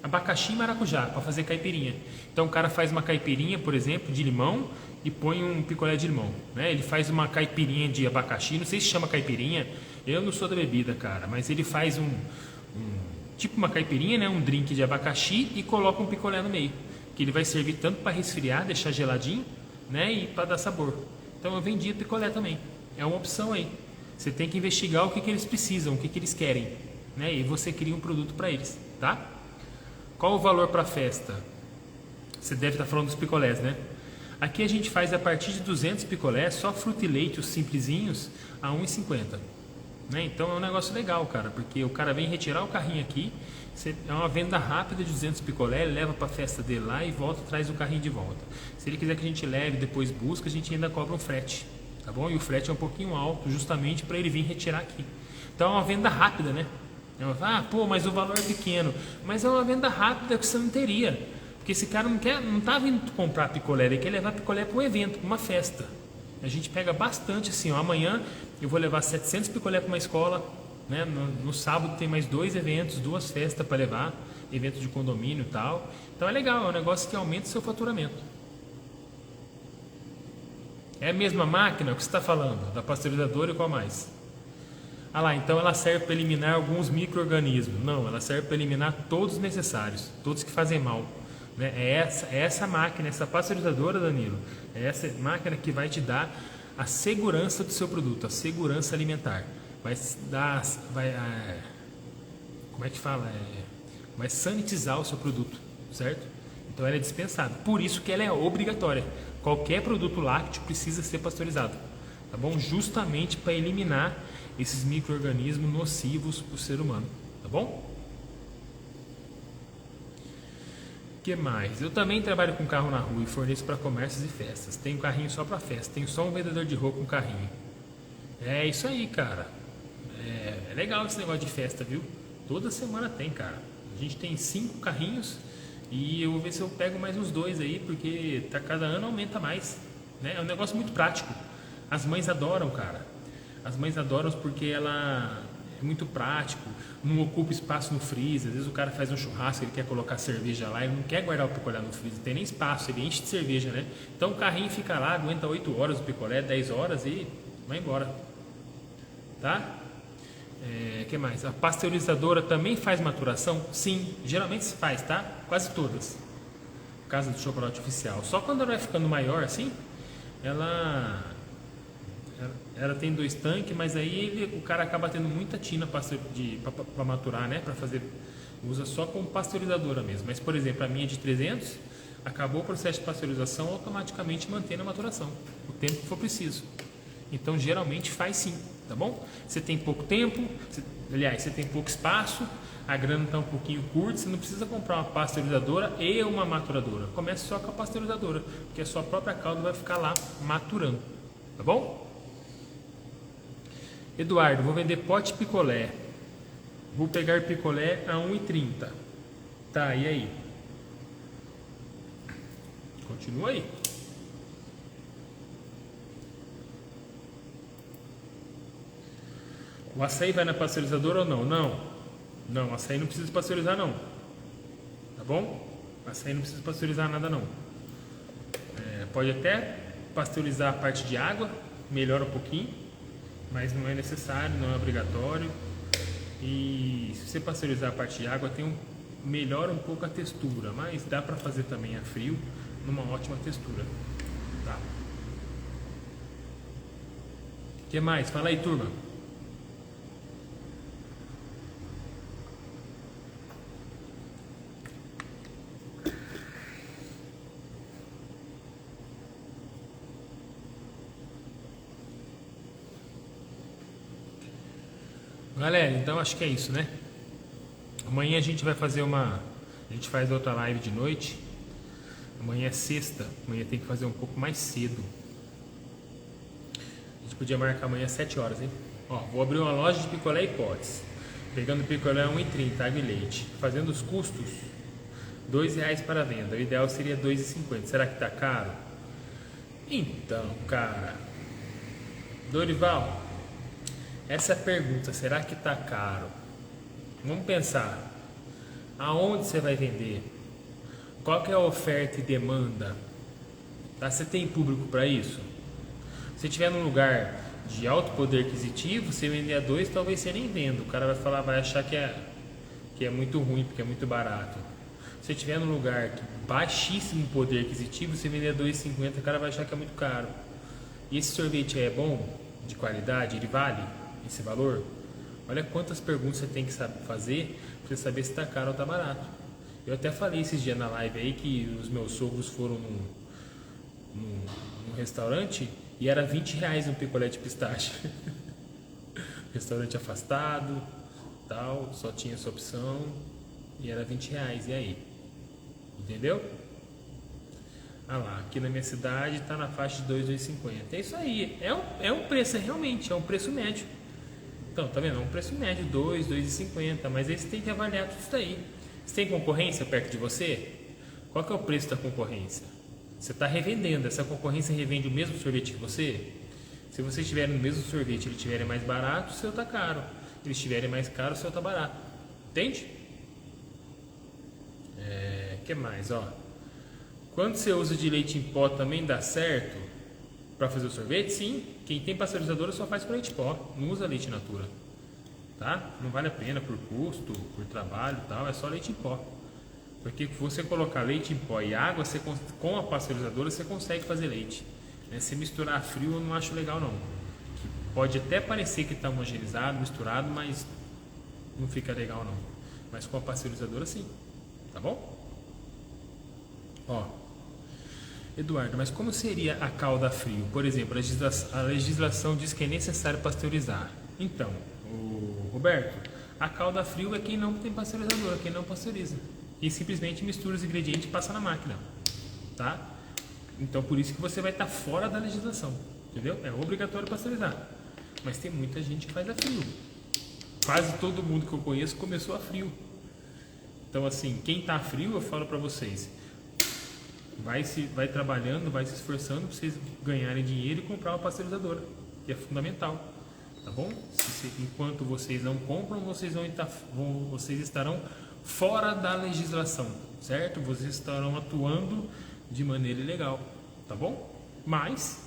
abacaxi e maracujá para fazer caipirinha. Então o cara faz uma caipirinha, por exemplo, de limão e põe um picolé de limão, né? Ele faz uma caipirinha de abacaxi, não sei se chama caipirinha, eu não sou da bebida, cara, mas ele faz tipo uma caipirinha, né? Um drink de abacaxi e coloca um picolé no meio, que ele vai servir tanto para resfriar, deixar geladinho, né? E para dar sabor. Então eu vendi picolé também, é uma opção aí. Você tem que investigar o que eles precisam, o que eles querem, né? E você cria um produto para eles, tá? Qual o valor para a festa? Você deve estar falando dos picolés, né? Aqui a gente faz a partir de 200 picolés, só fruta e leite, os simplesinhos, a 1,50. Né? Então é um negócio legal, cara, porque o cara vem retirar o carrinho aqui, é uma venda rápida de 200 picolé, leva para a festa dele lá e volta, traz o carrinho de volta. Se ele quiser que a gente leve, depois busca, a gente ainda cobra um frete, tá bom? E o frete é um pouquinho alto, justamente para ele vir retirar aqui. Então é uma venda rápida, né? Pô, mas o valor é pequeno. Mas é uma venda rápida que você não teria. Porque esse cara não tá vindo comprar picolé, ele quer levar picolé para um evento, para uma festa. A gente pega bastante assim, ó, amanhã eu vou levar 700 picolé para uma escola, né? No sábado tem mais 2 eventos, 2 festas para levar, evento de condomínio e tal. Então é legal, é um negócio que aumenta o seu faturamento. É a mesma máquina que você está falando, da pasteurizadora e qual mais? Ah lá, então ela serve para eliminar alguns micro-organismos. Não, ela serve para eliminar todos os necessários, todos que fazem mal. Né? É essa máquina, essa pasteurizadora, Danilo, é essa máquina que vai te dar a segurança do seu produto, a segurança alimentar. Como é que fala? Vai sanitizar o seu produto, certo? Então ela é dispensável. Por isso que ela é obrigatória. Qualquer produto lácteo precisa ser pasteurizado, tá bom? Justamente para eliminar esses micro-organismos nocivos para o ser humano, tá bom? O que mais? Eu também trabalho com carro na rua e forneço para comércios e festas. Tenho carrinho só para festa, tenho só um vendedor de roupa com carrinho. É isso aí, cara. É legal esse negócio de festa, viu? Toda semana tem, cara. A gente tem 5 carrinhos e eu vou ver se eu pego mais uns 2 aí, porque cada ano aumenta mais, né? É um negócio muito prático. As mães adoram, cara. As mães adoram porque ela é muito prático, não ocupa espaço no freezer. Às vezes o cara faz um churrasco, ele quer colocar cerveja lá, ele não quer guardar o picolé no freezer, não tem nem espaço, ele enche de cerveja, né? Então o carrinho fica lá, aguenta 8 horas o picolé, 10 horas e vai embora, tá? Que mais? A pasteurizadora também faz maturação? Sim, geralmente se faz, tá? Quase todas. Casa do chocolate oficial. Só quando ela vai ficando maior assim, ela tem 2 tanques, mas aí o cara acaba tendo muita tina para maturar, né? Para fazer, usa só como pasteurizadora mesmo. Mas, por exemplo, a minha de 300, acabou o processo de pasteurização, automaticamente mantendo a maturação, o tempo que for preciso. Então, geralmente faz sim, tá bom? Você tem pouco tempo, você tem pouco espaço, a grana está um pouquinho curta, você não precisa comprar uma pasteurizadora e uma maturadora. Comece só com a pasteurizadora, porque a sua própria calda vai ficar lá maturando, tá bom? Eduardo, vou vender pote picolé. Vou pegar picolé a 1,30. Tá, e aí? Continua aí. O açaí vai na pasteurizadora ou não? Não, açaí não precisa pasteurizar não. Tá bom? Açaí não precisa pasteurizar nada não. Pode até pasteurizar a parte de água, melhora um pouquinho, mas não é necessário, não é obrigatório. E se você pasteurizar a parte de água, melhora um pouco a textura, mas dá para fazer também a frio, numa ótima textura. Tá? O que mais? Fala aí, turma. Galera, então acho que é isso, né? Amanhã a gente vai fazer a gente faz outra live de noite. Amanhã é sexta, amanhã tem que fazer um pouco mais cedo. A gente podia marcar amanhã às 7 horas, hein? Ó, vou abrir uma loja de picolé e potes. Pegando picolé a 1,30, água e leite. Fazendo os custos, R$2 para a venda. O ideal seria R$2,50. Será que tá caro? Então, cara, Dorival, essa pergunta, será que tá caro? Vamos pensar. Aonde você vai vender? Qual que é a oferta e demanda? Tá? Você tem público para isso? Se estiver num lugar de alto poder aquisitivo, você vender a 2, talvez você nem venda. O cara vai achar que é muito ruim, porque é muito barato. Se estiver num lugar de baixíssimo poder aquisitivo, você vender a 2,50, o cara vai achar que é muito caro. E esse sorvete é bom? De qualidade? Ele vale esse valor? Olha quantas perguntas você tem que saber fazer para você saber se está caro ou está barato. Eu até falei esses dias na live aí que os meus sogros foram num restaurante e era R$ 20 um picolé de pistache. Restaurante afastado, tal, só tinha essa opção e era R$ 20. E aí? Entendeu? Ah lá, aqui na minha cidade está na faixa de 2,50. É isso aí, é um preço, realmente, é um preço médio. Então, tá vendo? É um preço médio, 2,50. Mas aí você tem que avaliar tudo isso daí. Você tem concorrência perto de você? Qual que é o preço da concorrência? Você está revendendo, essa concorrência revende o mesmo sorvete que você? Se vocês estiverem no mesmo sorvete e eles estiverem mais barato, o seu está caro. Se eles estiverem mais caro, o seu está barato. Entende? Que mais? Ó. Quando você usa de leite em pó também dá certo para fazer o sorvete? Sim. Quem tem pasteurizadora só faz com leite em pó. Não usa leite natura. Tá? Não vale a pena por custo, por trabalho e tal. É só leite em pó. Porque se você colocar leite em pó e água, com a pasteurizadora você consegue fazer leite. Se misturar frio eu não acho legal não. Pode até parecer que está homogeneizado, misturado, mas não fica legal não. Mas com a pasteurizadora sim. Tá bom? Ó, Eduardo, mas como seria a calda a frio? Por exemplo, a legislação diz que é necessário pasteurizar. Então, Roberto, a calda a frio é quem não tem pasteurizadora, quem não pasteuriza. E simplesmente mistura os ingredientes e passa na máquina. Tá? Então, por isso que você vai estar fora da legislação. Entendeu? É obrigatório pasteurizar. Mas tem muita gente que faz a frio. Quase todo mundo que eu conheço começou a frio. Então, assim, quem está a frio, eu falo para vocês, vai trabalhando, vai se esforçando para vocês ganharem dinheiro e comprar uma pasteurizadora, que é fundamental, tá bom? Enquanto vocês não compram, vocês estarão fora da legislação, certo? Vocês estarão atuando de maneira ilegal, tá bom? Mas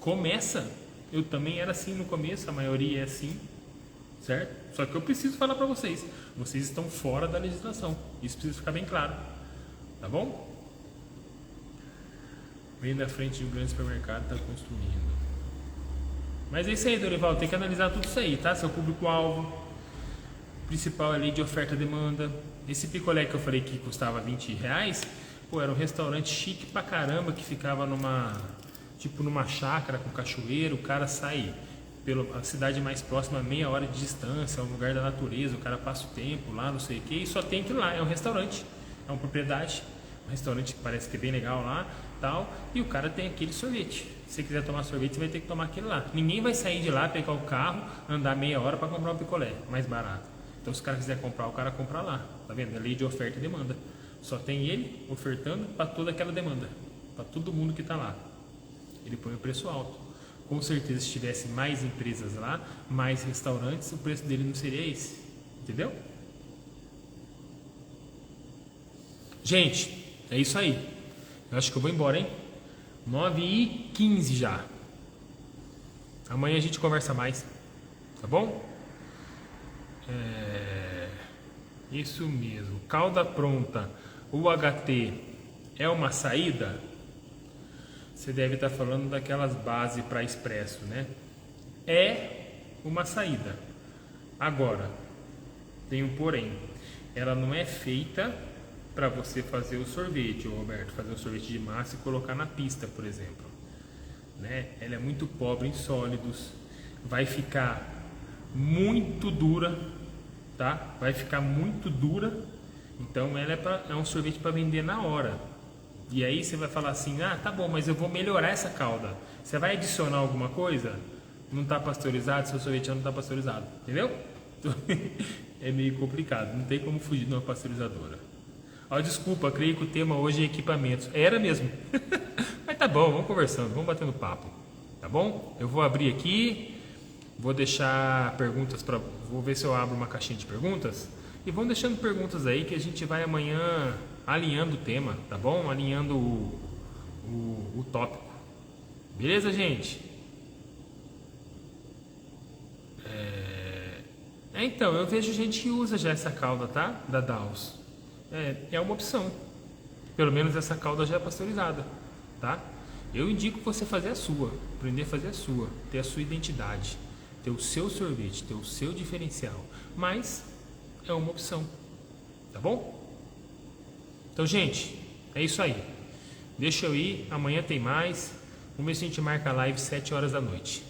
começa, eu também era assim no começo, a maioria é assim, certo? Só que eu preciso falar para vocês, vocês estão fora da legislação, isso precisa ficar bem claro, tá bom? Vem da frente de um grande supermercado, está construindo. Mas é isso aí, Dorival, tem que analisar tudo isso aí, tá? Seu público-alvo, principal é lei de oferta e demanda. Esse picolé que eu falei que custava R$20, pô, era um restaurante chique pra caramba que ficava numa chácara com cachoeiro. O cara sai pela cidade mais próxima, meia hora de distância, é um lugar da natureza, o cara passa o tempo lá, não sei o que, e só tem aquilo lá, é um restaurante, é uma propriedade, um restaurante que parece que é bem legal lá, tal, e o cara tem aquele sorvete. Se você quiser tomar sorvete, você vai ter que tomar aquele lá. Ninguém vai sair de lá, pegar o carro, andar meia hora para comprar um picolé, mais barato. Então, se o cara quiser comprar, o cara compra lá, tá vendo? É lei de oferta e demanda. Só tem ele ofertando para toda aquela demanda, para todo mundo que está lá. Ele põe o preço alto. Com certeza, se tivesse mais empresas lá, mais restaurantes, o preço dele não seria esse. Entendeu? Gente, é isso aí. Eu acho que eu vou embora, hein? 9h15 já. Amanhã a gente conversa mais. Tá bom? Isso mesmo. Calda pronta. UHT é uma saída? Você deve estar falando daquelas bases para expresso, né? É uma saída. Agora, tem um porém. Ela não é feita para você fazer o sorvete, Roberto, fazer um sorvete de massa e colocar na pista, por exemplo. Né? Ela é muito pobre em sólidos, vai ficar muito dura, tá? Vai ficar muito dura. Então ela é um sorvete para vender na hora. E aí você vai falar assim, ah, tá bom, mas eu vou melhorar essa calda. Você vai adicionar alguma coisa? Não está pasteurizado, seu sorvete não está pasteurizado, entendeu? Então, é meio complicado, não tem como fugir de uma pasteurizadora. Ó, desculpa, creio que o tema hoje é equipamentos. Era mesmo. Mas tá bom, vamos conversando, vamos batendo papo. Tá bom? Eu vou abrir aqui, vou deixar perguntas para... Vou ver se eu abro uma caixinha de perguntas. E vão deixando perguntas aí que a gente vai amanhã alinhando o tema, tá bom? Alinhando o tópico. Beleza, gente? Então, eu vejo gente que usa já essa calda, tá? Da Dawes. É uma opção. Pelo menos essa calda já é pasteurizada, tá? Eu indico você fazer a sua, aprender a fazer a sua, ter a sua identidade, ter o seu sorvete, ter o seu diferencial. Mas é uma opção, tá bom? Então, gente, é isso aí. Deixa eu ir, amanhã tem mais. Vamos ver se a gente marca a live 7 horas da noite.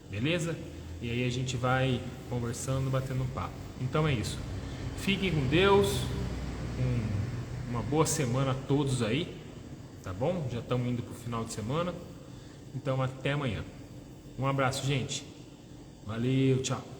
Beleza? E aí a gente vai conversando, batendo um papo. Então é isso. Fiquem com Deus. Uma boa semana a todos aí. Tá bom? Já estamos indo pro final de semana. Então até amanhã. Um abraço, gente. Valeu, tchau.